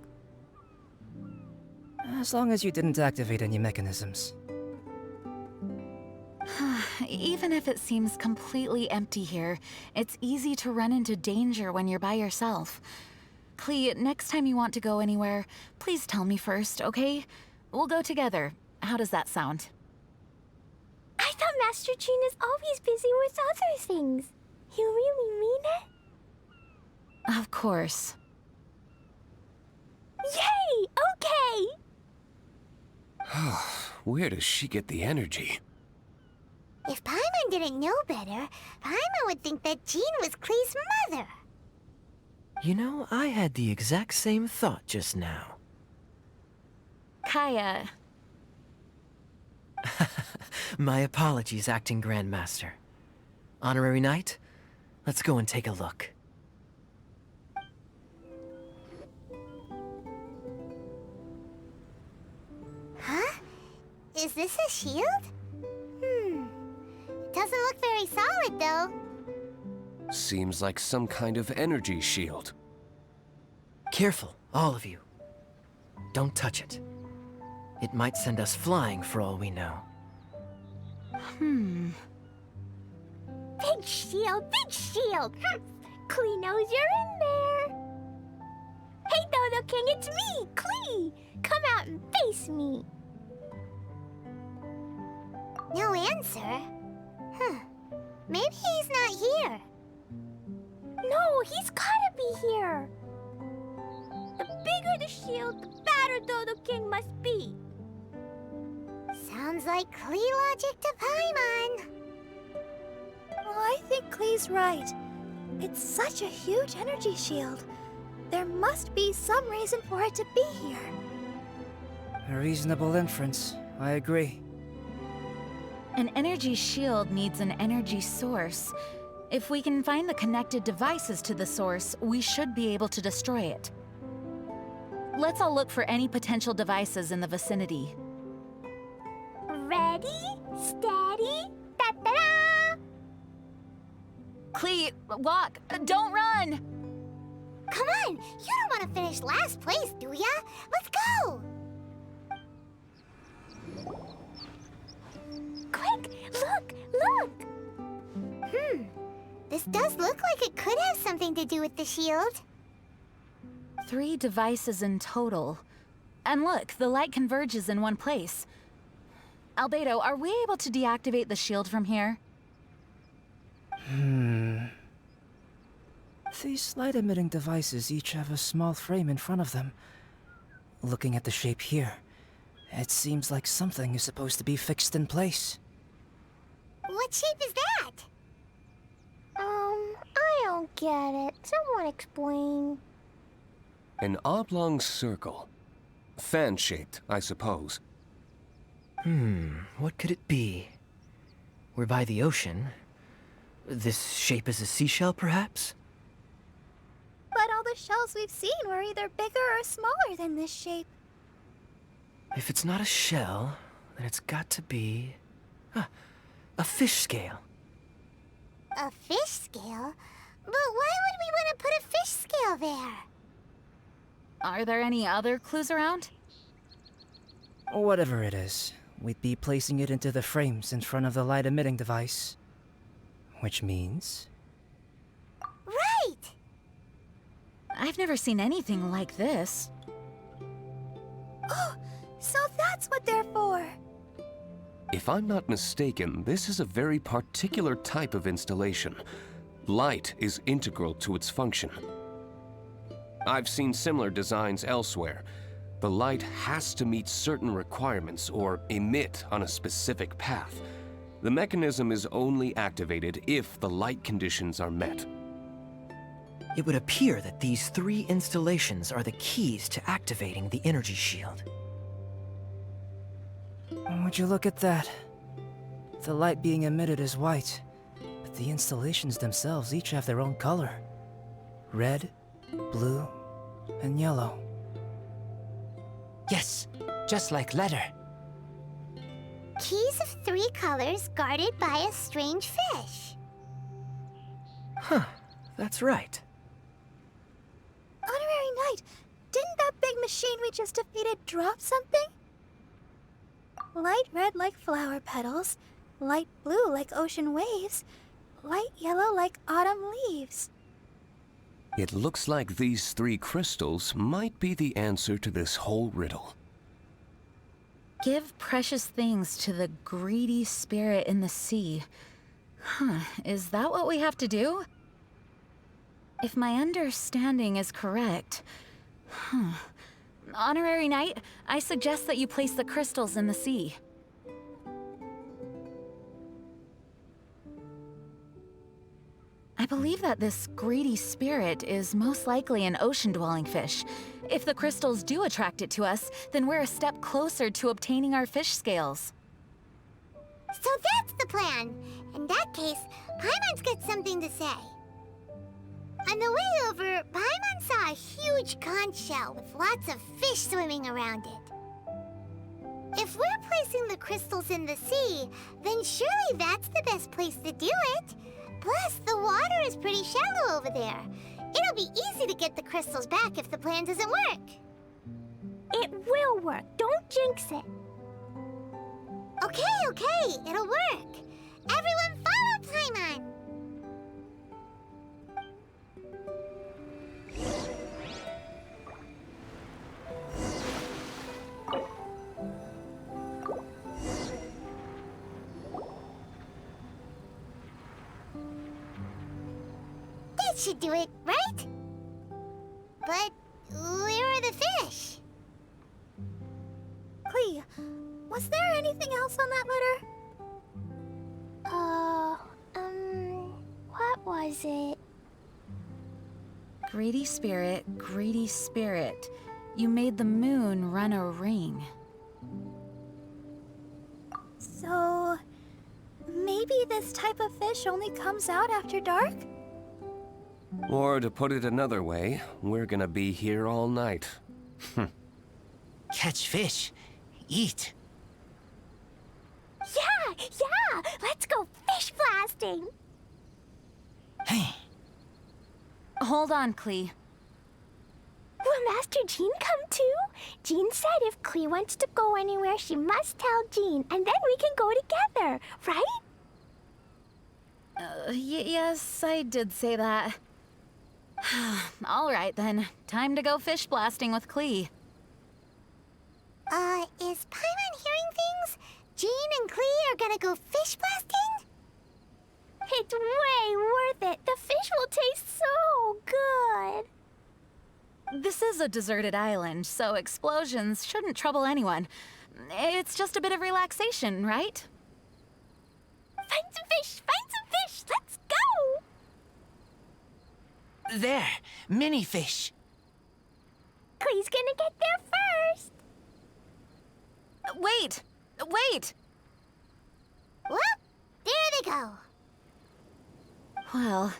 As long as you didn't activate any mechanisms. Even if it seems completely empty here, it's easy to run into danger when you're by yourself. Klee, next time you want to go anywhere, please tell me first, okay? We'll go together. How does that sound? I thought Master Jean is always busy with other things. You really mean it? Of course. Yay! Okay! Where does she get the energy? If Paimon didn't know better, Paimon would think that Jean was Klee's mother. You know, I had the exact same thought just now. Kaya. My apologies, Acting Grandmaster. Honorary Knight, let's go and take a look. Huh? Is this a shield? Doesn't look very solid, though. Seems like some kind of energy shield. Careful, all of you. Don't touch it. It might send us flying for all we know. Big shield, big shield! Klee knows you're in there. Hey, Dodo-King, it's me, Klee! Come out and face me. No answer? Maybe he's not here. No, he's gotta be here. The bigger the shield, the badder Dodo-King must be. Sounds like Klee logic to Paimon. Well, I think Klee's right. It's such a huge energy shield. There must be some reason for it to be here. A reasonable inference. I agree. An energy shield needs an energy source. If we can find the connected devices to the source, we should be able to destroy it. Let's all look for any potential devices in the vicinity. Ready, steady, da-da-da! Klee, walk! Don't run! Come on! You don't want to finish last place, do ya? Let's go! Quick, look, look! This does look like it could have something to do with the shield. 3 devices in total. And look, the light converges in one place. Albedo, are we able to deactivate the shield from here? These light-emitting devices each have a small frame in front of them. Looking at the shape here, it seems like something is supposed to be fixed in place. What shape is that? I don't get it. Someone explain. An oblong circle. Fan-shaped, I suppose. What could it be? We're by the ocean. This shape is a seashell, perhaps? But all the shells we've seen were either bigger or smaller than this shape. If it's not a shell, then it's got to be... a fish scale. A fish scale? But why would we want to put a fish scale there? Are there any other clues around? Whatever it is, we'd be placing it into the frames in front of the light-emitting device. Which means... Right! I've never seen anything like this. Oh, so that's what they're for. If I'm not mistaken, this is a very particular type of installation. Light is integral to its function. I've seen similar designs elsewhere. The light has to meet certain requirements or emit on a specific path. The mechanism is only activated if the light conditions are met. It would appear that these 3 installations are the keys to activating the energy shield. Would you look at that? The light being emitted is white, but the installations themselves each have their own color. Red, blue, and yellow. Yes, just like letter. Keys of 3 colors guarded by a strange fish. That's right. Honorary Knight, didn't that big machine we just defeated drop something? Light red like flower petals, light blue like ocean waves, light yellow like autumn leaves. It looks like these 3 crystals might be the answer to this whole riddle. Give precious things to the greedy spirit in the sea. Is that what we have to do? If my understanding is correct... Honorary Knight, I suggest that you place the crystals in the sea. I believe that this greedy spirit is most likely an ocean-dwelling fish. If the crystals do attract it to us, then we're a step closer to obtaining our fish scales. So that's the plan. In that case, Paimon's got something to say. On the way over, Paimon saw a huge conch shell with lots of fish swimming around it. If we're placing the crystals in the sea, then surely that's the best place to do it. Plus, the water is pretty shallow over there. It'll be easy to get the crystals back if the plan doesn't work. It will work. Don't jinx it. Okay, it'll work. Everyone follow Paimon! That should do it, right? But where are the fish? Clee, was there anything else on that letter? What was it? Greedy spirit, you made the moon run a ring. So... maybe this type of fish only comes out after dark? Or to put it another way, we're gonna be here all night. Catch fish. Eat. Yeah! Let's go fish blasting! Hey. Hold on, Clee. Will Master Jean come too? Jean said if Clee wants to go anywhere, she must tell Jean, and then we can go together, right? Yes, I did say that. All right then, time to go fish blasting with Klee. Is Paimon hearing things? Jean and Klee are gonna go fish blasting? It's way worth it. The fish will taste so good. This is a deserted island, so explosions shouldn't trouble anyone. It's just a bit of relaxation, right? Find some fish! Find some fish! Let's go! There, mini fish. Klee's gonna get there first. Wait! Wait! Whoop! There they go. Well,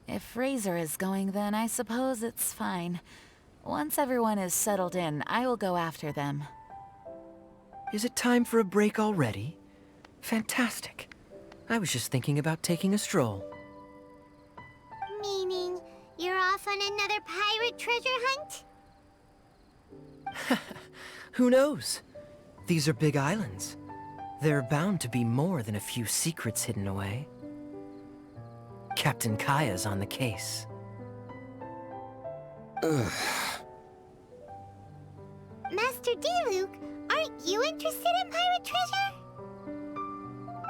if Razor is going, then I suppose it's fine. Once everyone is settled in, I will go after them. Is it time for a break already? Fantastic. I was just thinking about taking a stroll. Meaning, you're off on another pirate treasure hunt? Who knows? These are big islands. There are bound to be more than a few secrets hidden away. Captain Kaya's on the case. Ugh. Master D-Luke, aren't you interested in pirate treasure?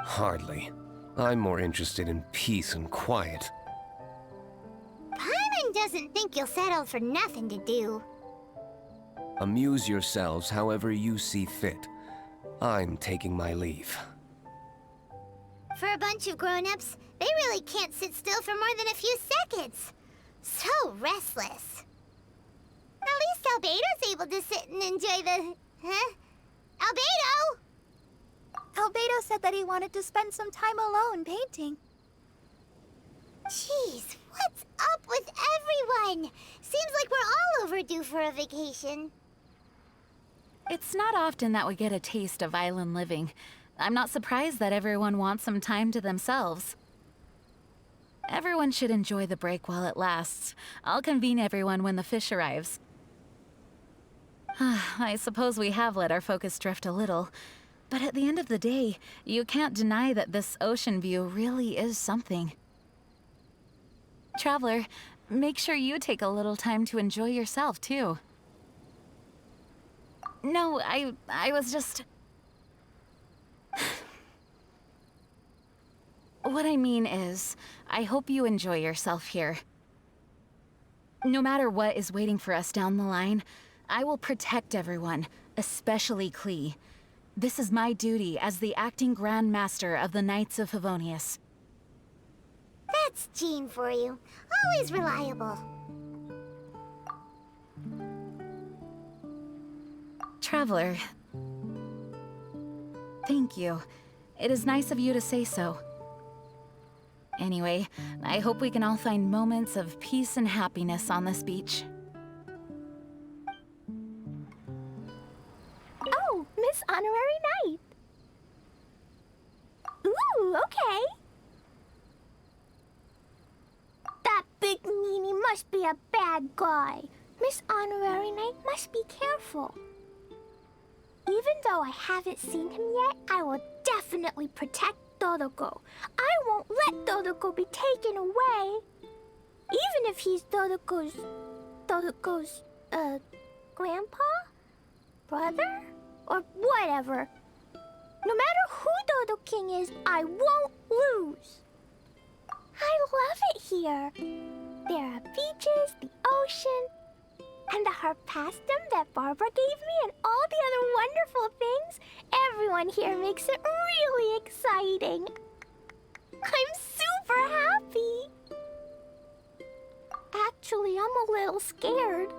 Hardly. I'm more interested in peace and quiet. Paimon doesn't think you'll settle for nothing to do. Amuse yourselves however you see fit. I'm taking my leave. For a bunch of grown-ups, they really can't sit still for more than a few seconds. So restless. At least Albedo's able to sit and enjoy the... Huh? Albedo! Albedo said that he wanted to spend some time alone painting. Jeez, what's up with everyone? Seems like we're all overdue for a vacation. It's not often that we get a taste of island living. I'm not surprised that everyone wants some time to themselves. Everyone should enjoy the break while it lasts. I'll convene everyone when the fish arrives. I suppose we have let our focus drift a little, but at the end of the day, you can't deny that this ocean view really is something. Traveler, make sure you take a little time to enjoy yourself, too. No, I was just... What I mean is, I hope you enjoy yourself here. No matter what is waiting for us down the line, I will protect everyone, especially Klee. This is my duty as the acting Grand Master of the Knights of Favonius. That's Jean for you. Always reliable. Traveler, thank you. It is nice of you to say so. Anyway, I hope we can all find moments of peace and happiness on this beach. Oh, Miss Honorary Knight. Ooh, okay. That big meanie must be a bad guy. Miss Honorary Knight must be careful. Even though I haven't seen him yet, I will definitely protect Dodo-Go. I won't let Dodo-Go be taken away. Even if he's Dodo-Go's grandpa? Brother? Or whatever. No matter who Dodo-King is, I won't lose. I love it here. There are beaches, the ocean, and the harpastum that Barbara gave me and all the other wonderful things. Everyone here makes it really exciting. I'm super happy. Actually, I'm a little scared.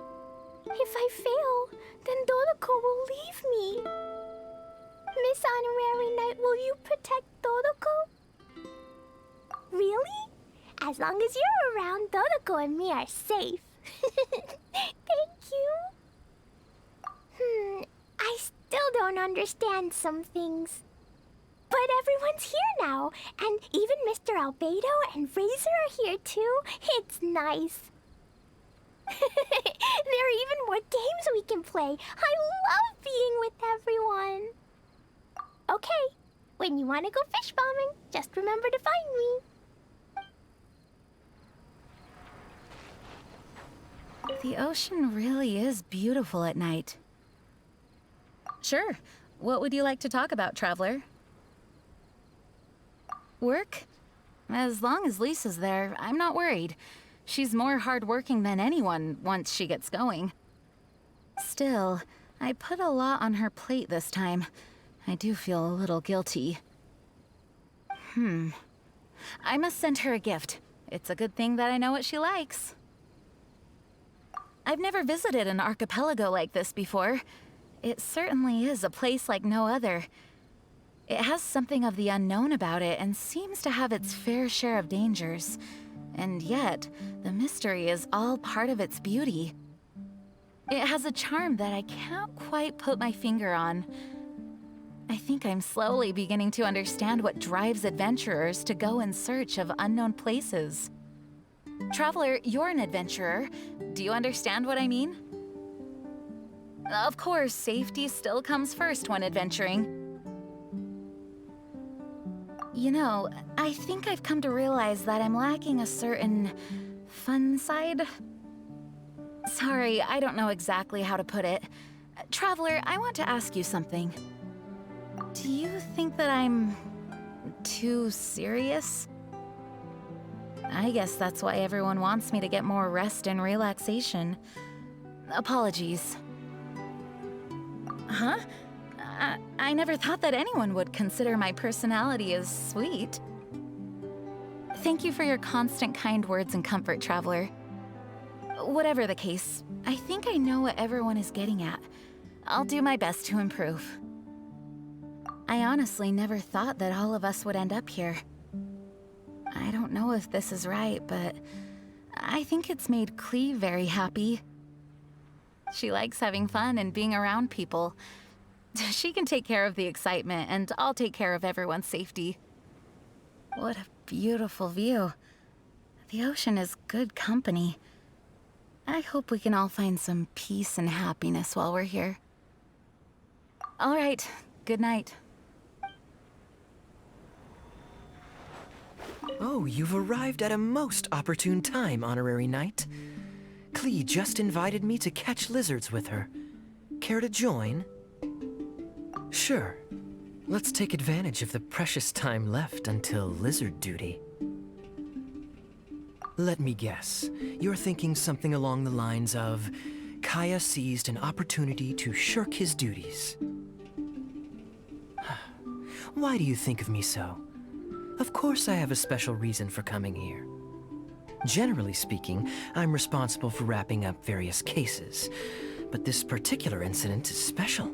If I fail, then Dodo-Ko will leave me. Miss Honorary Knight, will you protect Dodo-Ko? Really? As long as you're around, Dodo-Ko and me are safe. Thank you. I still don't understand some things. But everyone's here now, and even Mr. Albedo and Razor are here too. It's nice. There are even more games we can play. I love being with everyone. Okay, when you want to go fish bombing, just remember to find me. The ocean really is beautiful at night. Sure. What would you like to talk about, Traveler? Work? As long as Lisa's there, I'm not worried. She's more hardworking than anyone once she gets going. Still, I put a lot on her plate this time. I do feel a little guilty. I must send her a gift. It's a good thing that I know what she likes. I've never visited an archipelago like this before. It certainly is a place like no other. It has something of the unknown about it and seems to have its fair share of dangers. And yet, the mystery is all part of its beauty. It has a charm that I can't quite put my finger on. I think I'm slowly beginning to understand what drives adventurers to go in search of unknown places. Traveler, you're an adventurer. Do you understand what I mean? Of course, safety still comes first when adventuring. You know, I think I've come to realize that I'm lacking a certain fun side. Sorry, I don't know exactly how to put it. Traveler, I want to ask you something. Do you think that I'm too serious? I guess that's why everyone wants me to get more rest and relaxation. Apologies. Huh? I never thought that anyone would consider my personality as sweet. Thank you for your constant kind words and comfort, Traveler. Whatever the case, I think I know what everyone is getting at. I'll do my best to improve. I honestly never thought that all of us would end up here. I don't know if this is right, but I think it's made Clee very happy. She likes having fun and being around people. She can take care of the excitement, and I'll take care of everyone's safety. What a beautiful view. The ocean is good company. I hope we can all find some peace and happiness while we're here. All right, good night. Oh, you've arrived at a most opportune time, Honorary Knight. Clee just invited me to catch lizards with her. Care to join? Sure. Let's take advantage of the precious time left until lizard duty. Let me guess. You're thinking something along the lines of, Kaya seized an opportunity to shirk his duties. Why do you think of me so? Of course I have a special reason for coming here. Generally speaking, I'm responsible for wrapping up various cases, but this particular incident is special.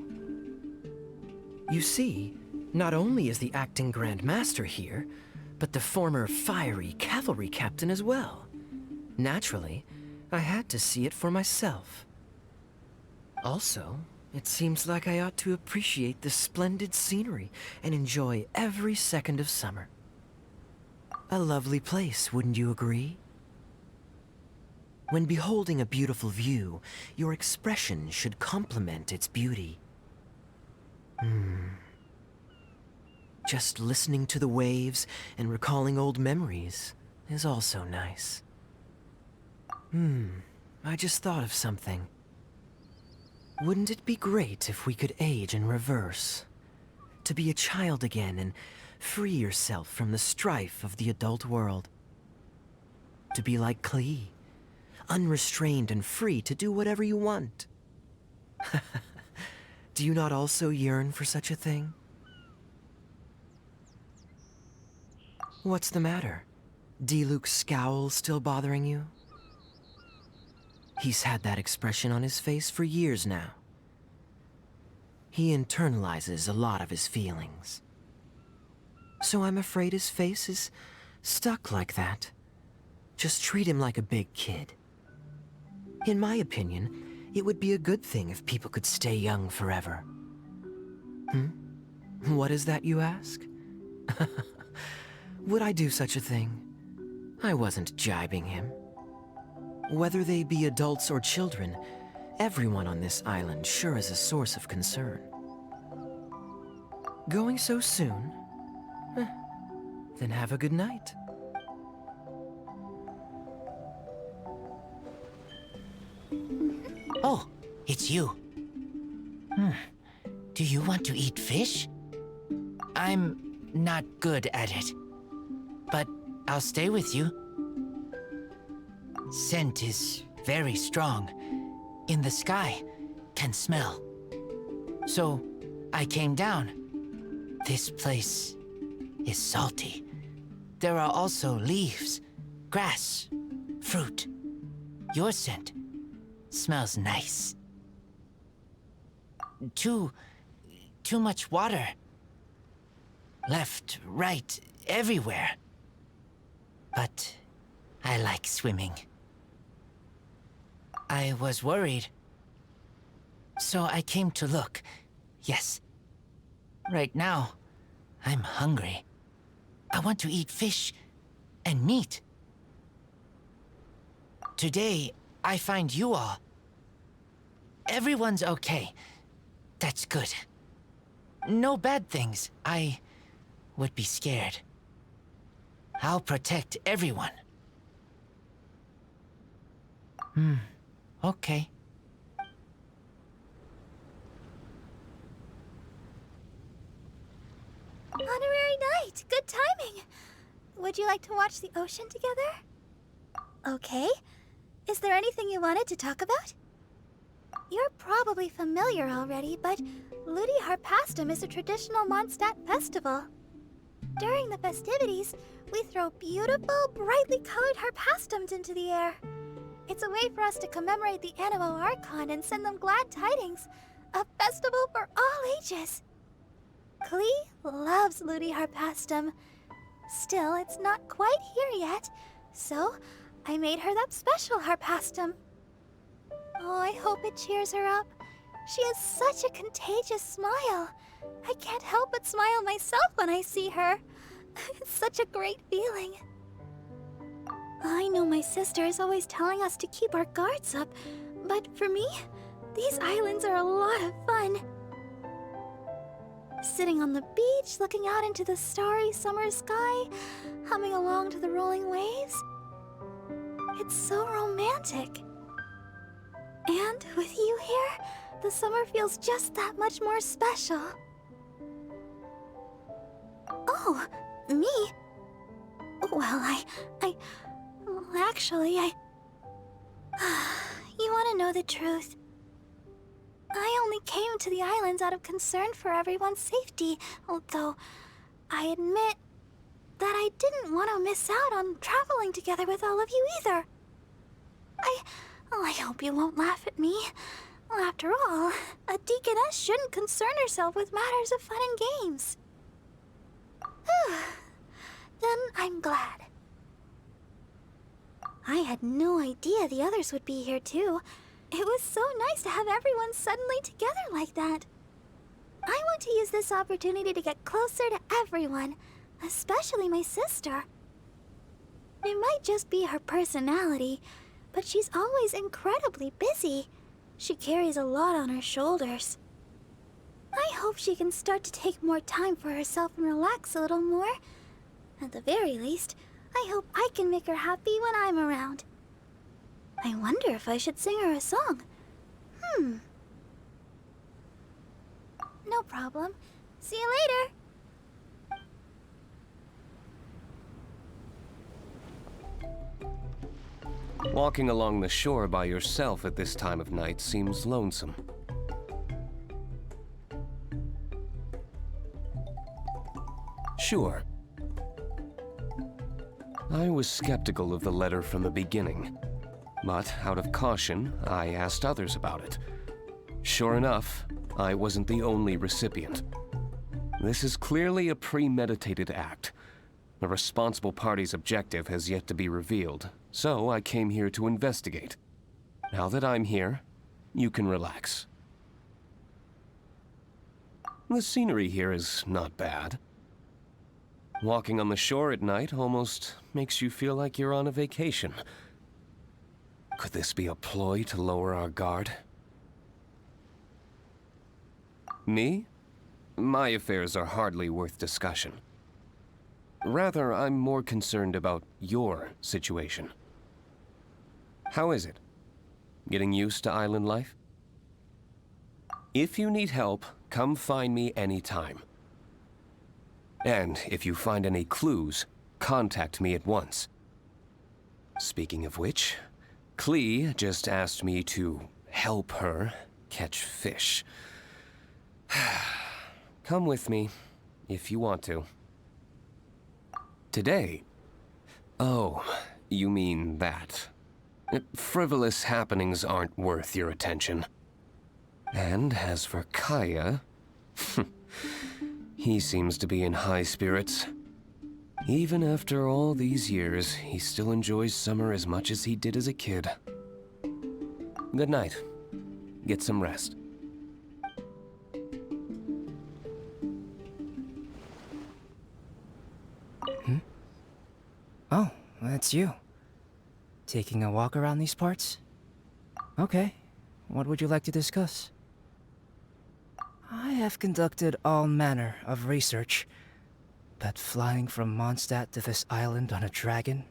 You see, not only is the acting Grand Master here, but the former fiery cavalry captain as well. Naturally, I had to see it for myself. Also, it seems like I ought to appreciate the splendid scenery and enjoy every second of summer. A lovely place, wouldn't you agree? When beholding a beautiful view, your expression should complement its beauty. Just listening to the waves and recalling old memories is also nice. I just thought of something. Wouldn't it be great if we could age in reverse? To be a child again and free yourself from the strife of the adult world. To be like Clee, unrestrained and free to do whatever you want. Do you not also yearn for such a thing? What's the matter? D-Luke's scowl still bothering you? He's had that expression on his face for years now. He internalizes a lot of his feelings. So I'm afraid his face is stuck like that. Just treat him like a big kid. In my opinion, it would be a good thing if people could stay young forever. What is that, you ask? Would I do such a thing? I wasn't jibing him. Whether they be adults or children, everyone on this island sure is a source of concern. Going so soon? Then have a good night. Oh, it's you. Do you want to eat fish? I'm not good at it, but I'll stay with you. Scent is very strong. In the sky, can smell. So, I came down. This place is salty. There are also leaves, grass, fruit. Your scent smells nice. Too much water. Left, right, everywhere. But I like swimming. I was worried. So I came to look. Yes. Right now, I'm hungry. I want to eat fish and meat. Today, I find you all. Everyone's okay. That's good. No bad things. I would be scared. I'll protect everyone. Okay. Honorary night! Good timing! Would you like to watch the ocean together? Okay. Is there anything you wanted to talk about? You're probably familiar already, but Ludi Harpastum is a traditional Mondstadt festival. During the festivities, we throw beautiful, brightly colored harpastums into the air. It's a way for us to commemorate the Animo Archon and send them glad tidings. A festival for all ages. Klee loves Ludi Harpastum. Still, it's not quite here yet, so I made her that special Harpastum. Oh, I hope it cheers her up. She has such a contagious smile. I can't help but smile myself when I see her. It's such a great feeling. I know my sister is always telling us to keep our guards up, but for me, these islands are a lot of fun. Sitting on the beach, looking out into the starry summer sky, humming along to the rolling waves. It's so romantic. And with you here, the summer feels just that much more special. Oh, me? Well, actually, you want to know the truth? I only came to the islands out of concern for everyone's safety, although I admit that I didn't want to miss out on traveling together with all of you either. I hope you won't laugh at me. After all, a deaconess shouldn't concern herself with matters of fun and games. Then I'm glad. I had no idea the others would be here too. It was so nice to have everyone suddenly together like that. I want to use this opportunity to get closer to everyone, especially my sister. It might just be her personality, but she's always incredibly busy. She carries a lot on her shoulders. I hope she can start to take more time for herself and relax a little more. At the very least, I hope I can make her happy when I'm around. I wonder if I should sing her a song. No problem. See you later. Walking along the shore by yourself at this time of night seems lonesome. Sure. I was skeptical of the letter from the beginning, but out of caution, I asked others about it. Sure enough, I wasn't the only recipient. This is clearly a premeditated act. The responsible party's objective has yet to be revealed, so I came here to investigate. Now that I'm here, you can relax. The scenery here is not bad. Walking on the shore at night almost makes you feel like you're on a vacation. Could this be a ploy to lower our guard? Me? My affairs are hardly worth discussion. Rather, I'm more concerned about your situation. How is it? Getting used to island life? If you need help, come find me anytime. And if you find any clues, contact me at once. Speaking of which, Klee just asked me to help her catch fish. Come with me, if you want to. Today? Oh, you mean that. Frivolous happenings aren't worth your attention. And as for Kaya, he seems to be in high spirits. Even after all these years, he still enjoys summer as much as he did as a kid. Good night. Get some rest. Oh, that's you. Taking a walk around these parts? Okay. What would you like to discuss? I have conducted all manner of research, but flying from Mondstadt to this island on a dragon,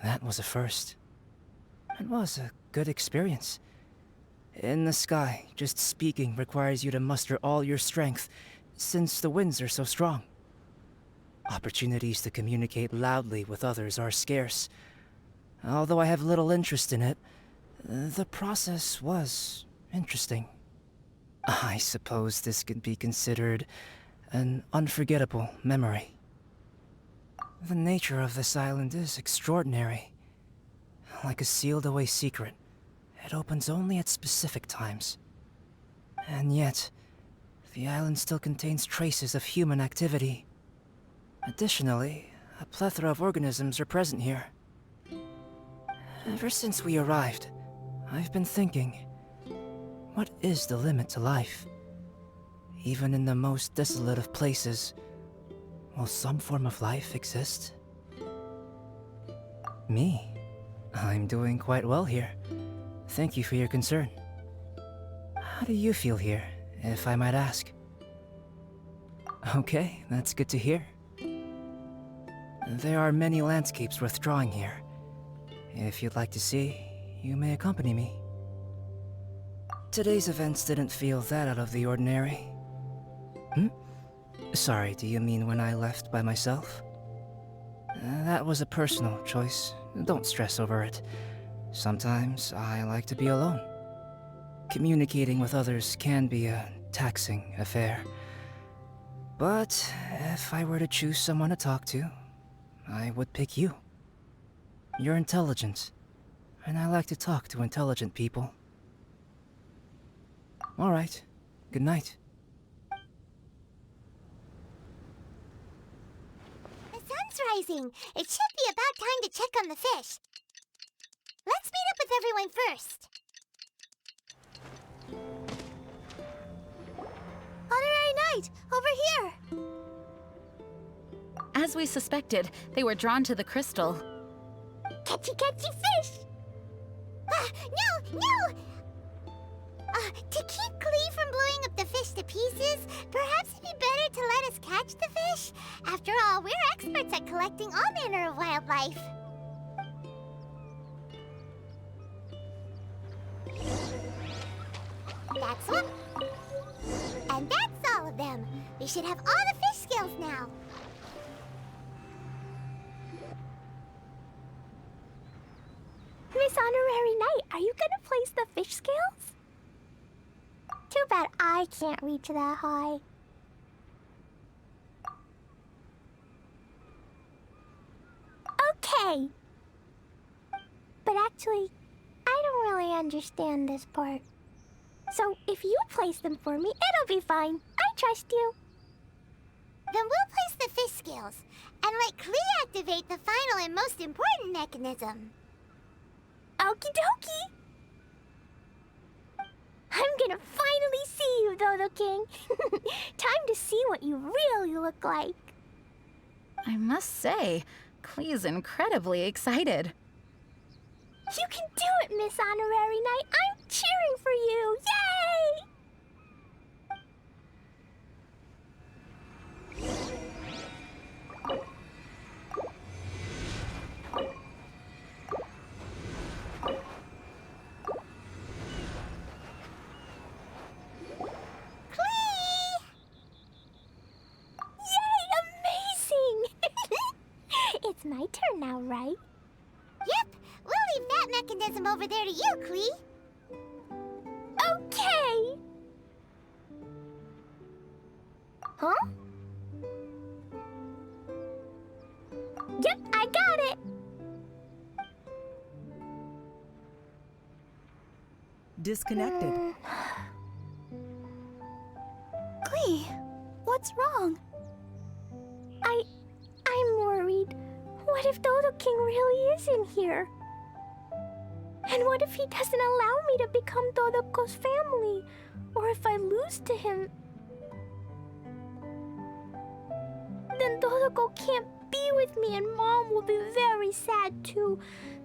that was a first. It was a good experience. In the sky, just speaking requires you to muster all your strength, since the winds are so strong. Opportunities to communicate loudly with others are scarce. Although I have little interest in it, the process was interesting. I suppose this could be considered an unforgettable memory. The nature of this island is extraordinary. Like a sealed-away secret, it opens only at specific times. And yet, the island still contains traces of human activity. Additionally, a plethora of organisms are present here. Ever since we arrived, I've been thinking, what is the limit to life? Even in the most desolate of places, will some form of life exist? Me? I'm doing quite well here. Thank you for your concern. How do you feel here, if I might ask? Okay, that's good to hear. There are many landscapes worth drawing here. If you'd like to see, you may accompany me. Today's events didn't feel that out of the ordinary. Sorry, do you mean when I left by myself? That was a personal choice. Don't stress over it. Sometimes I like to be alone. Communicating with others can be a taxing affair. But if I were to choose someone to talk to, I would pick you. You're intelligent, and I like to talk to intelligent people. All right. Good night. The sun's rising. It should be about time to check on the fish. Let's meet up with everyone first. Honorary Knight, over here! As we suspected, they were drawn to the crystal. Catchy fish! No! To keep Klee from blowing up the fish to pieces, perhaps it'd be better to let us catch the fish. After all, we're experts at collecting all manner of wildlife. That's one. And that's all of them. We should have all the fish scales now. Miss Honorary Knight, are you gonna place the fish scales? Too bad I can't reach that high. Okay. But actually, I don't really understand this part. So if you place them for me, it'll be fine. I trust you. Then we'll place the fish scales and let Klee activate the final and most important mechanism. Okie dokie. I'm gonna finally see you, Dodo-King. Time to see what you really look like. I must say, Klee's incredibly excited. You can do it, Miss Honorary Knight. I'm cheering for you. Yay! mechanism over there to you, Klee. Okay! Huh? Yep, I got it! Disconnected. Klee, what's wrong? I'm worried. What if Dodo-King really is in here? And what if he doesn't allow me to become Dodoko's family? Or if I lose to him? Then Dodoko can't be with me and Mom will be very sad too.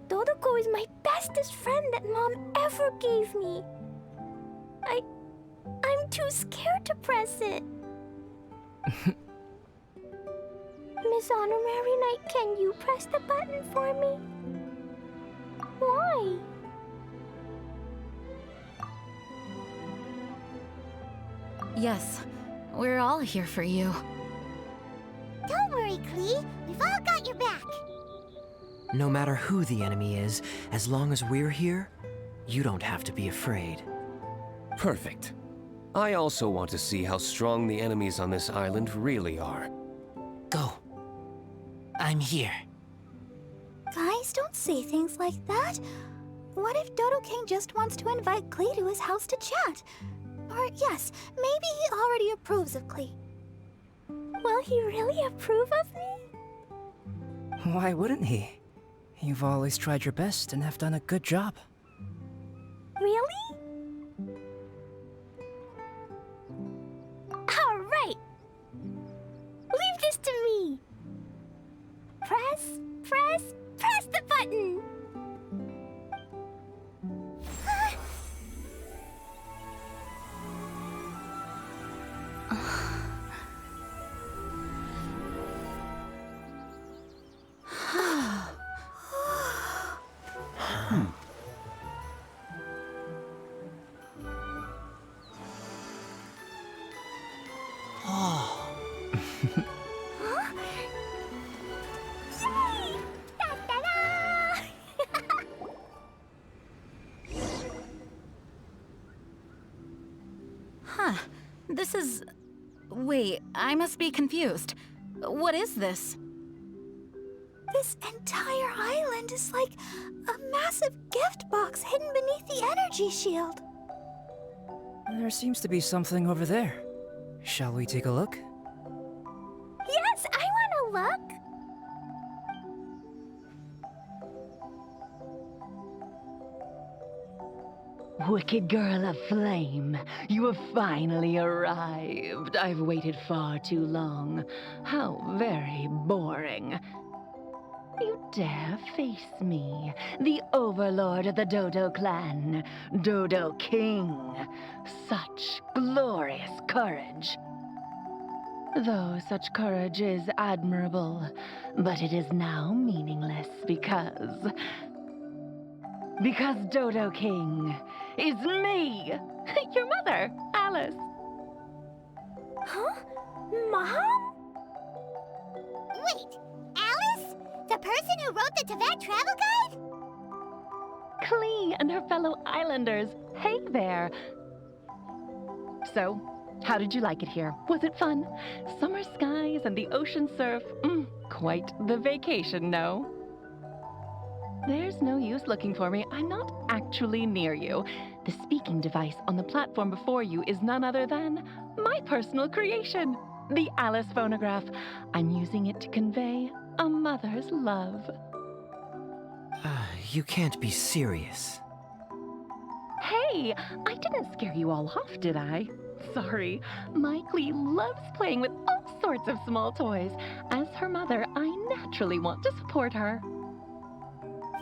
Dodoko is my bestest friend that Mom ever gave me. I'm too scared to press it. Miss Honorary Knight, can you press the button for me? Why? Yes, we're all here for you. Don't worry, Klee. We've all got your back. No matter who the enemy is, as long as we're here, you don't have to be afraid. Perfect. I also want to see how strong the enemies on this island really are. Go. I'm here. Guys, don't say things like that. What if Dodo-King just wants to invite Klee to his house to chat? Or yes, maybe he already approves of Klee. Will he really approve of me? Why wouldn't he? You've always tried your best and have done a good job. Really? All right. Leave this to me. Press the button. Yay! Da-da-da! Huh. This is... Wait, I must be confused. What is this? This entire island is like a massive gift box hidden beneath the energy shield. There seems to be something over there. Shall we take a look? Yes, I want to look. Wicked girl of flame, you have finally arrived. I've waited far too long. How very boring. You dare face me, the overlord of the Dodo clan, Dodo-King. Such glorious courage. Though such courage is admirable, but it is now meaningless because Dodo-King is me, your mother, Alice. Huh? Mom? Wait, Alice? The person who wrote the Teyvat travel guide? Klee and her fellow islanders. Hey there. So, how did you like it here? Was it fun? Summer skies and the ocean surf. Quite the vacation, no? There's no use looking for me. I'm not actually near you. The speaking device on the platform before you is none other than my personal creation, the Alice phonograph. I'm using it to convey a mother's love. You can't be serious. Hey, I didn't scare you all off, did I? Sorry. My Klee loves playing with all sorts of small toys. As her mother, I naturally want to support her.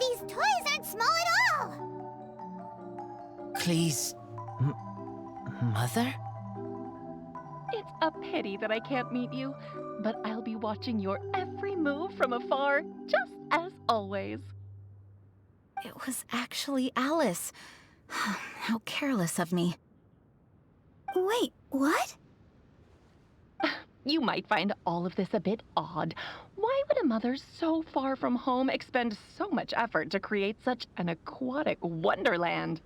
These toys aren't small at all! Klee's... mother? It's a pity that I can't meet you, but I'll be watching your every move from afar, just as always. It was actually Alice. How careless of me. Wait, what? You might find all of this a bit odd. Why would a mother so far from home expend so much effort to create such an aquatic wonderland?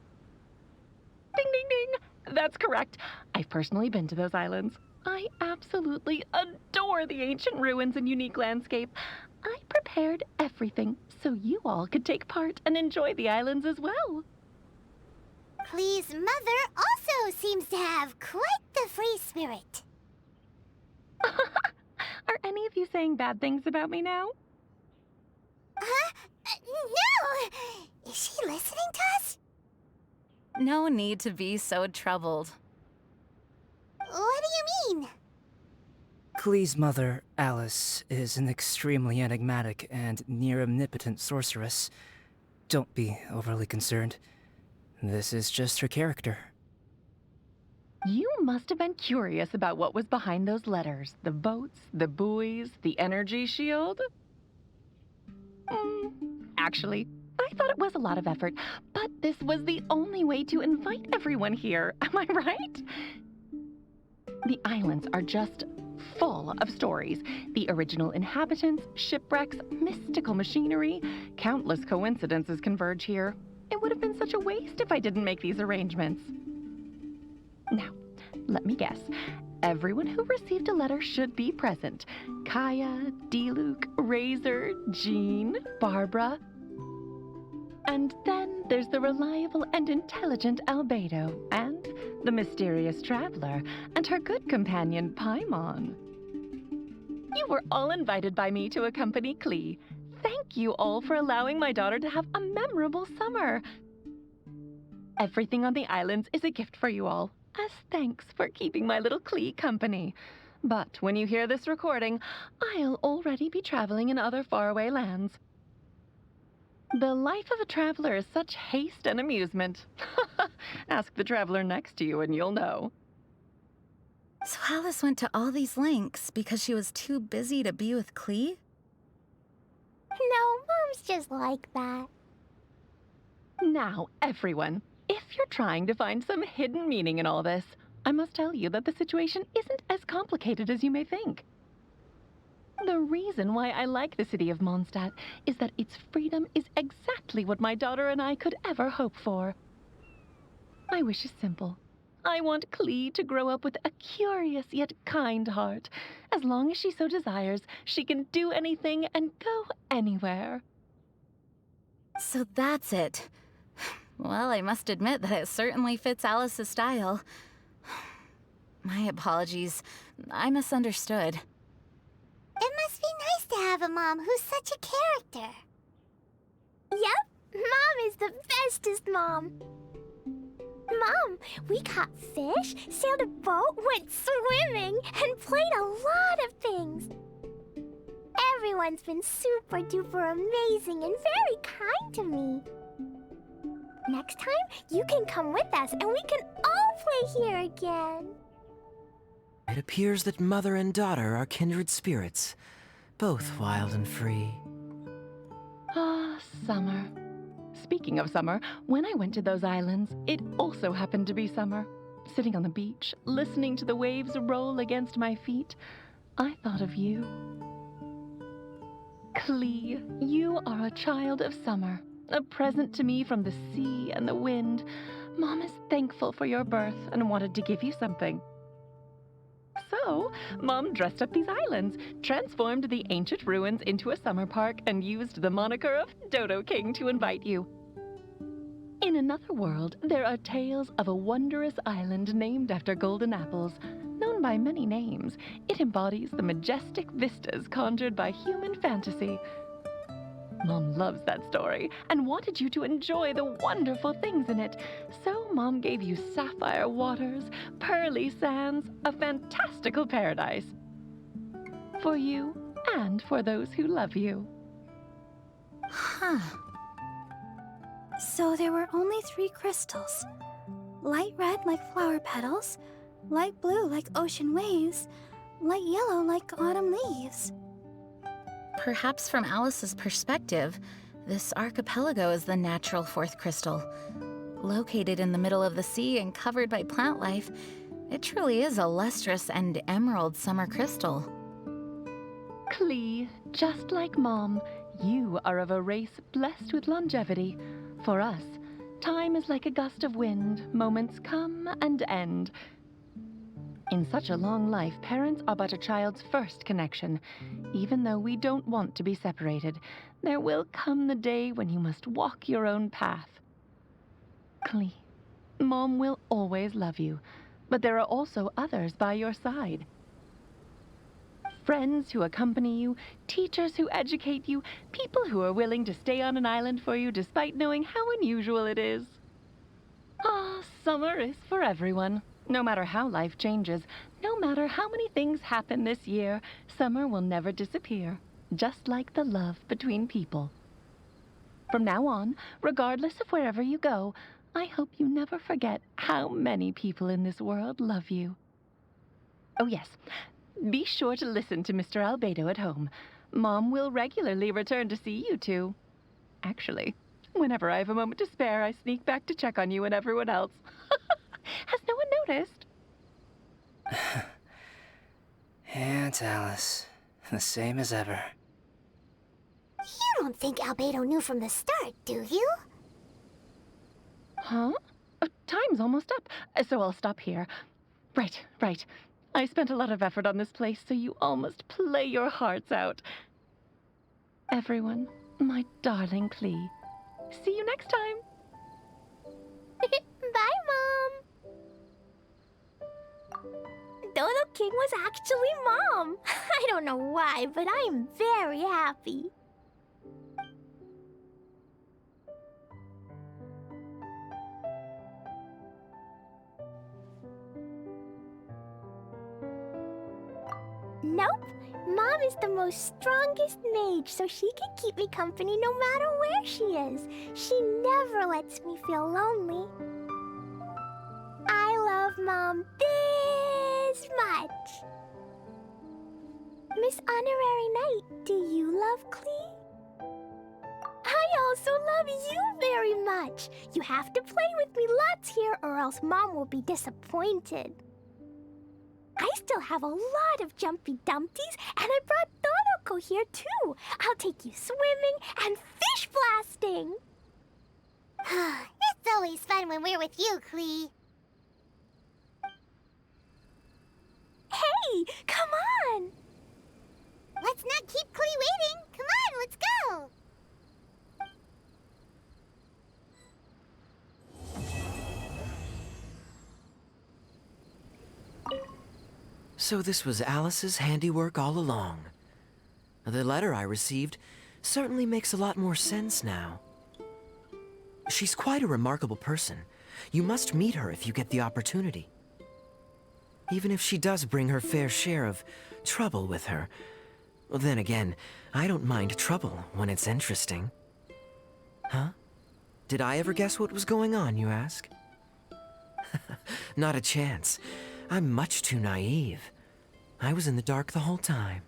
Ding, ding, ding! That's correct. I've personally been to those islands. I absolutely adore the ancient ruins and unique landscape. I prepared everything so you all could take part and enjoy the islands as well. Klee's mother also seems to have quite the free spirit. Are any of you saying bad things about me now? Huh? No! Is she listening to us? No need to be so troubled. What do you mean? Klee's mother, Alice, is an extremely enigmatic and near-omnipotent sorceress. Don't be overly concerned. This is just her character. You must have been curious about what was behind those letters. The boats, the buoys, the energy shield. Actually, I thought it was a lot of effort, but this was the only way to invite everyone here. Am I right? The islands are just full of stories. The original inhabitants, shipwrecks, mystical machinery. Countless coincidences converge here. It would have been such a waste if I didn't make these arrangements. Now, let me guess. Everyone who received a letter should be present. Kaya, D-Luke, Razor, Jean, Barbara. And then there's the reliable and intelligent Albedo, and the mysterious traveler, and her good companion, Paimon. You were all invited by me to accompany Klee. Thank you all for allowing my daughter to have a memorable summer. Everything on the islands is a gift for you all, as thanks for keeping my little Klee company. But when you hear this recording, I'll already be traveling in other faraway lands. The life of a traveler is such haste and amusement. Ask the traveler next to you and you'll know. So Alice went to all these lengths because she was too busy to be with Klee? No, Mom's just like that. Now, everyone, if you're trying to find some hidden meaning in all this, I must tell you that the situation isn't as complicated as you may think. The reason why I like the city of Mondstadt is that its freedom is exactly what my daughter and I could ever hope for. My wish is simple. I want Klee to grow up with a curious yet kind heart. As long as she so desires, she can do anything and go anywhere. So that's it. Well, I must admit that it certainly fits Alice's style. My apologies. I misunderstood. It must be nice to have a mom who's such a character. Yep, Mom is the bestest mom. Mom, we caught fish, sailed a boat, went swimming, and played a lot of things. Everyone's been super duper amazing and very kind to me. Next time, you can come with us and we can all play here again. It appears that mother and daughter are kindred spirits, both wild and free. Ah, summer. Speaking of summer, when I went to those islands, it also happened to be summer. Sitting on the beach, listening to the waves roll against my feet, I thought of you. Klee, you are a child of summer, a present to me from the sea and the wind. Mom is thankful for your birth and wanted to give you something. So, Mom dressed up these islands, transformed the ancient ruins into a summer park, and used the moniker of Dodo-King to invite you. In another world, there are tales of a wondrous island named after golden apples. Known by many names, it embodies the majestic vistas conjured by human fantasy. Mom loves that story and wanted you to enjoy the wonderful things in it. So Mom gave you sapphire waters, pearly sands, a fantastical paradise. For you and for those who love you. Huh. So there were only 3 crystals. Light red like flower petals, light blue like ocean waves, light yellow like autumn leaves. Perhaps from Alice's perspective, this archipelago is the natural 4th crystal. Located in the middle of the sea and covered by plant life, it truly is a lustrous and emerald summer crystal. Klee, just like Mom, you are of a race blessed with longevity. For us, time is like a gust of wind. Moments come and end. In such a long life, parents are but a child's first connection. Even though we don't want to be separated, there will come the day when you must walk your own path. Klee, Mom will always love you, but there are also others by your side. Friends who accompany you, teachers who educate you, people who are willing to stay on an island for you despite knowing how unusual it is. Ah, summer is for everyone. No matter how life changes, no matter how many things happen this year, summer will never disappear, just like the love between people. From now on, regardless of wherever you go, I hope you never forget how many people in this world love you. Oh yes, be sure to listen to Mr. Albedo at home. Mom will regularly return to see you two. Actually, whenever I have a moment to spare, I sneak back to check on you and everyone else. Has no one noticed? Aunt Alice, the same as ever. You don't think Albedo knew from the start, do you? Huh? Time's almost up, so I'll stop here. Right. I spent a lot of effort on this place, so you all must play your hearts out. Everyone, my darling Klee. See you next time. Bye, Mom. Dodo-King was actually Mom. I don't know why, but I am very happy. Nope. Mom is the most strongest mage, so she can keep me company no matter where she is. She never lets me feel lonely. I love Mom this much. Miss Honorary Knight, do you love Klee? I also love you very much. You have to play with me lots here or else Mom will be disappointed. I still have a lot of Jumpy Dumpties, and I brought Dodo-Ko here too. I'll take you swimming and fish blasting. It's always fun when we're with you, Klee. Hey, come on! Let's not keep Klee waiting. Come on, let's go. So this was Alice's handiwork all along. The letter I received certainly makes a lot more sense now. She's quite a remarkable person. You must meet her if you get the opportunity. Even if she does bring her fair share of trouble with her. Well, then again, I don't mind trouble when it's interesting. Huh? Did I ever guess what was going on, you ask? Not a chance. I'm much too naive. I was in the dark the whole time.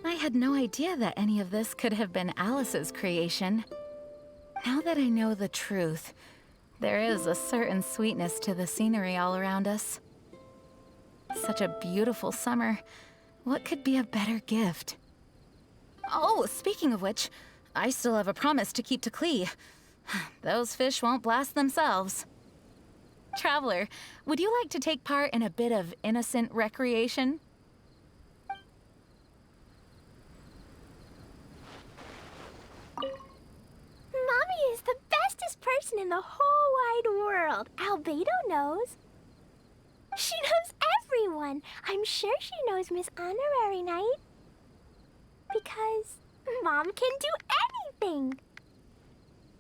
I had no idea that any of this could have been Alice's creation. Now that I know the truth, there is a certain sweetness to the scenery all around us. Such a beautiful summer. What could be a better gift? Oh, speaking of which, I still have a promise to keep to Klee. Those fish won't blast themselves. Traveler, would you like to take part in a bit of innocent recreation? Mommy is the bestest person in the whole wide world. Albedo knows. She knows everyone. I'm sure she knows Miss Honorary Knight. Because Mom can do anything.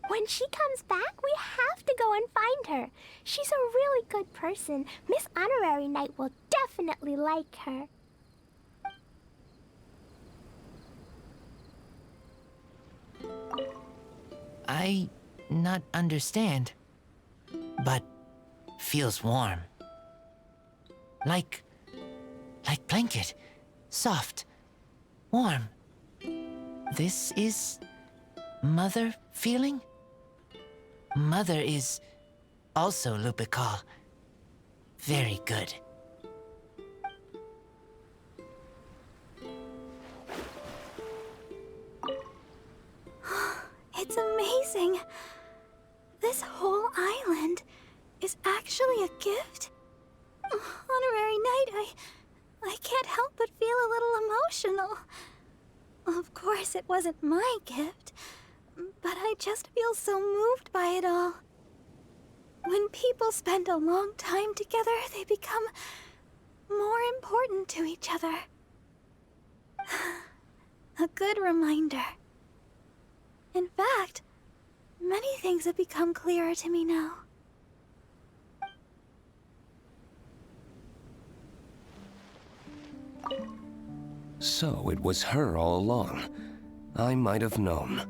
When she comes back, we have to go and find her. She's a really good person. Miss Honorary Knight will definitely like her. I not understand, but feels warm. Like blanket, soft, warm. This is mother feeling? Mother is also Lupical. Very good. It's amazing. This whole island is actually a gift. On a very night, I can't help but feel a little emotional. Of course, it wasn't my gift, but I just feel so moved by it all. When people spend a long time together, they become more important to each other. A good reminder. In fact, many things have become clearer to me now. So it was her all along. I might have known.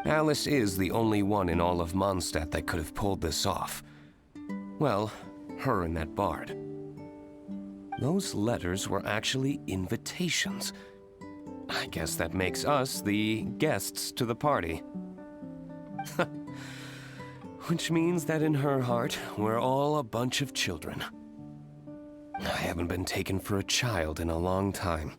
Alice is the only one in all of Mondstadt that could have pulled this off. Well, her and that bard. Those letters were actually invitations. I guess that makes us the guests to the party. Which means that in her heart, we're all a bunch of children. I haven't been taken for a child in a long time.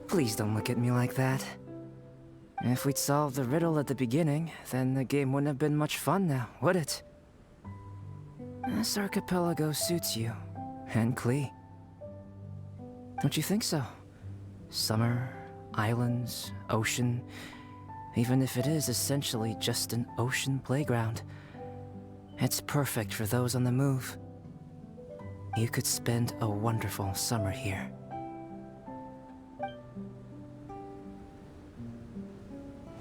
Please don't look at me like that. If we'd solved the riddle at the beginning, then the game wouldn't have been much fun now, would it? This archipelago suits you, and Klee. Don't you think so? Summer, islands, ocean, even if it is essentially just an ocean playground. It's perfect for those on the move. You could spend a wonderful summer here.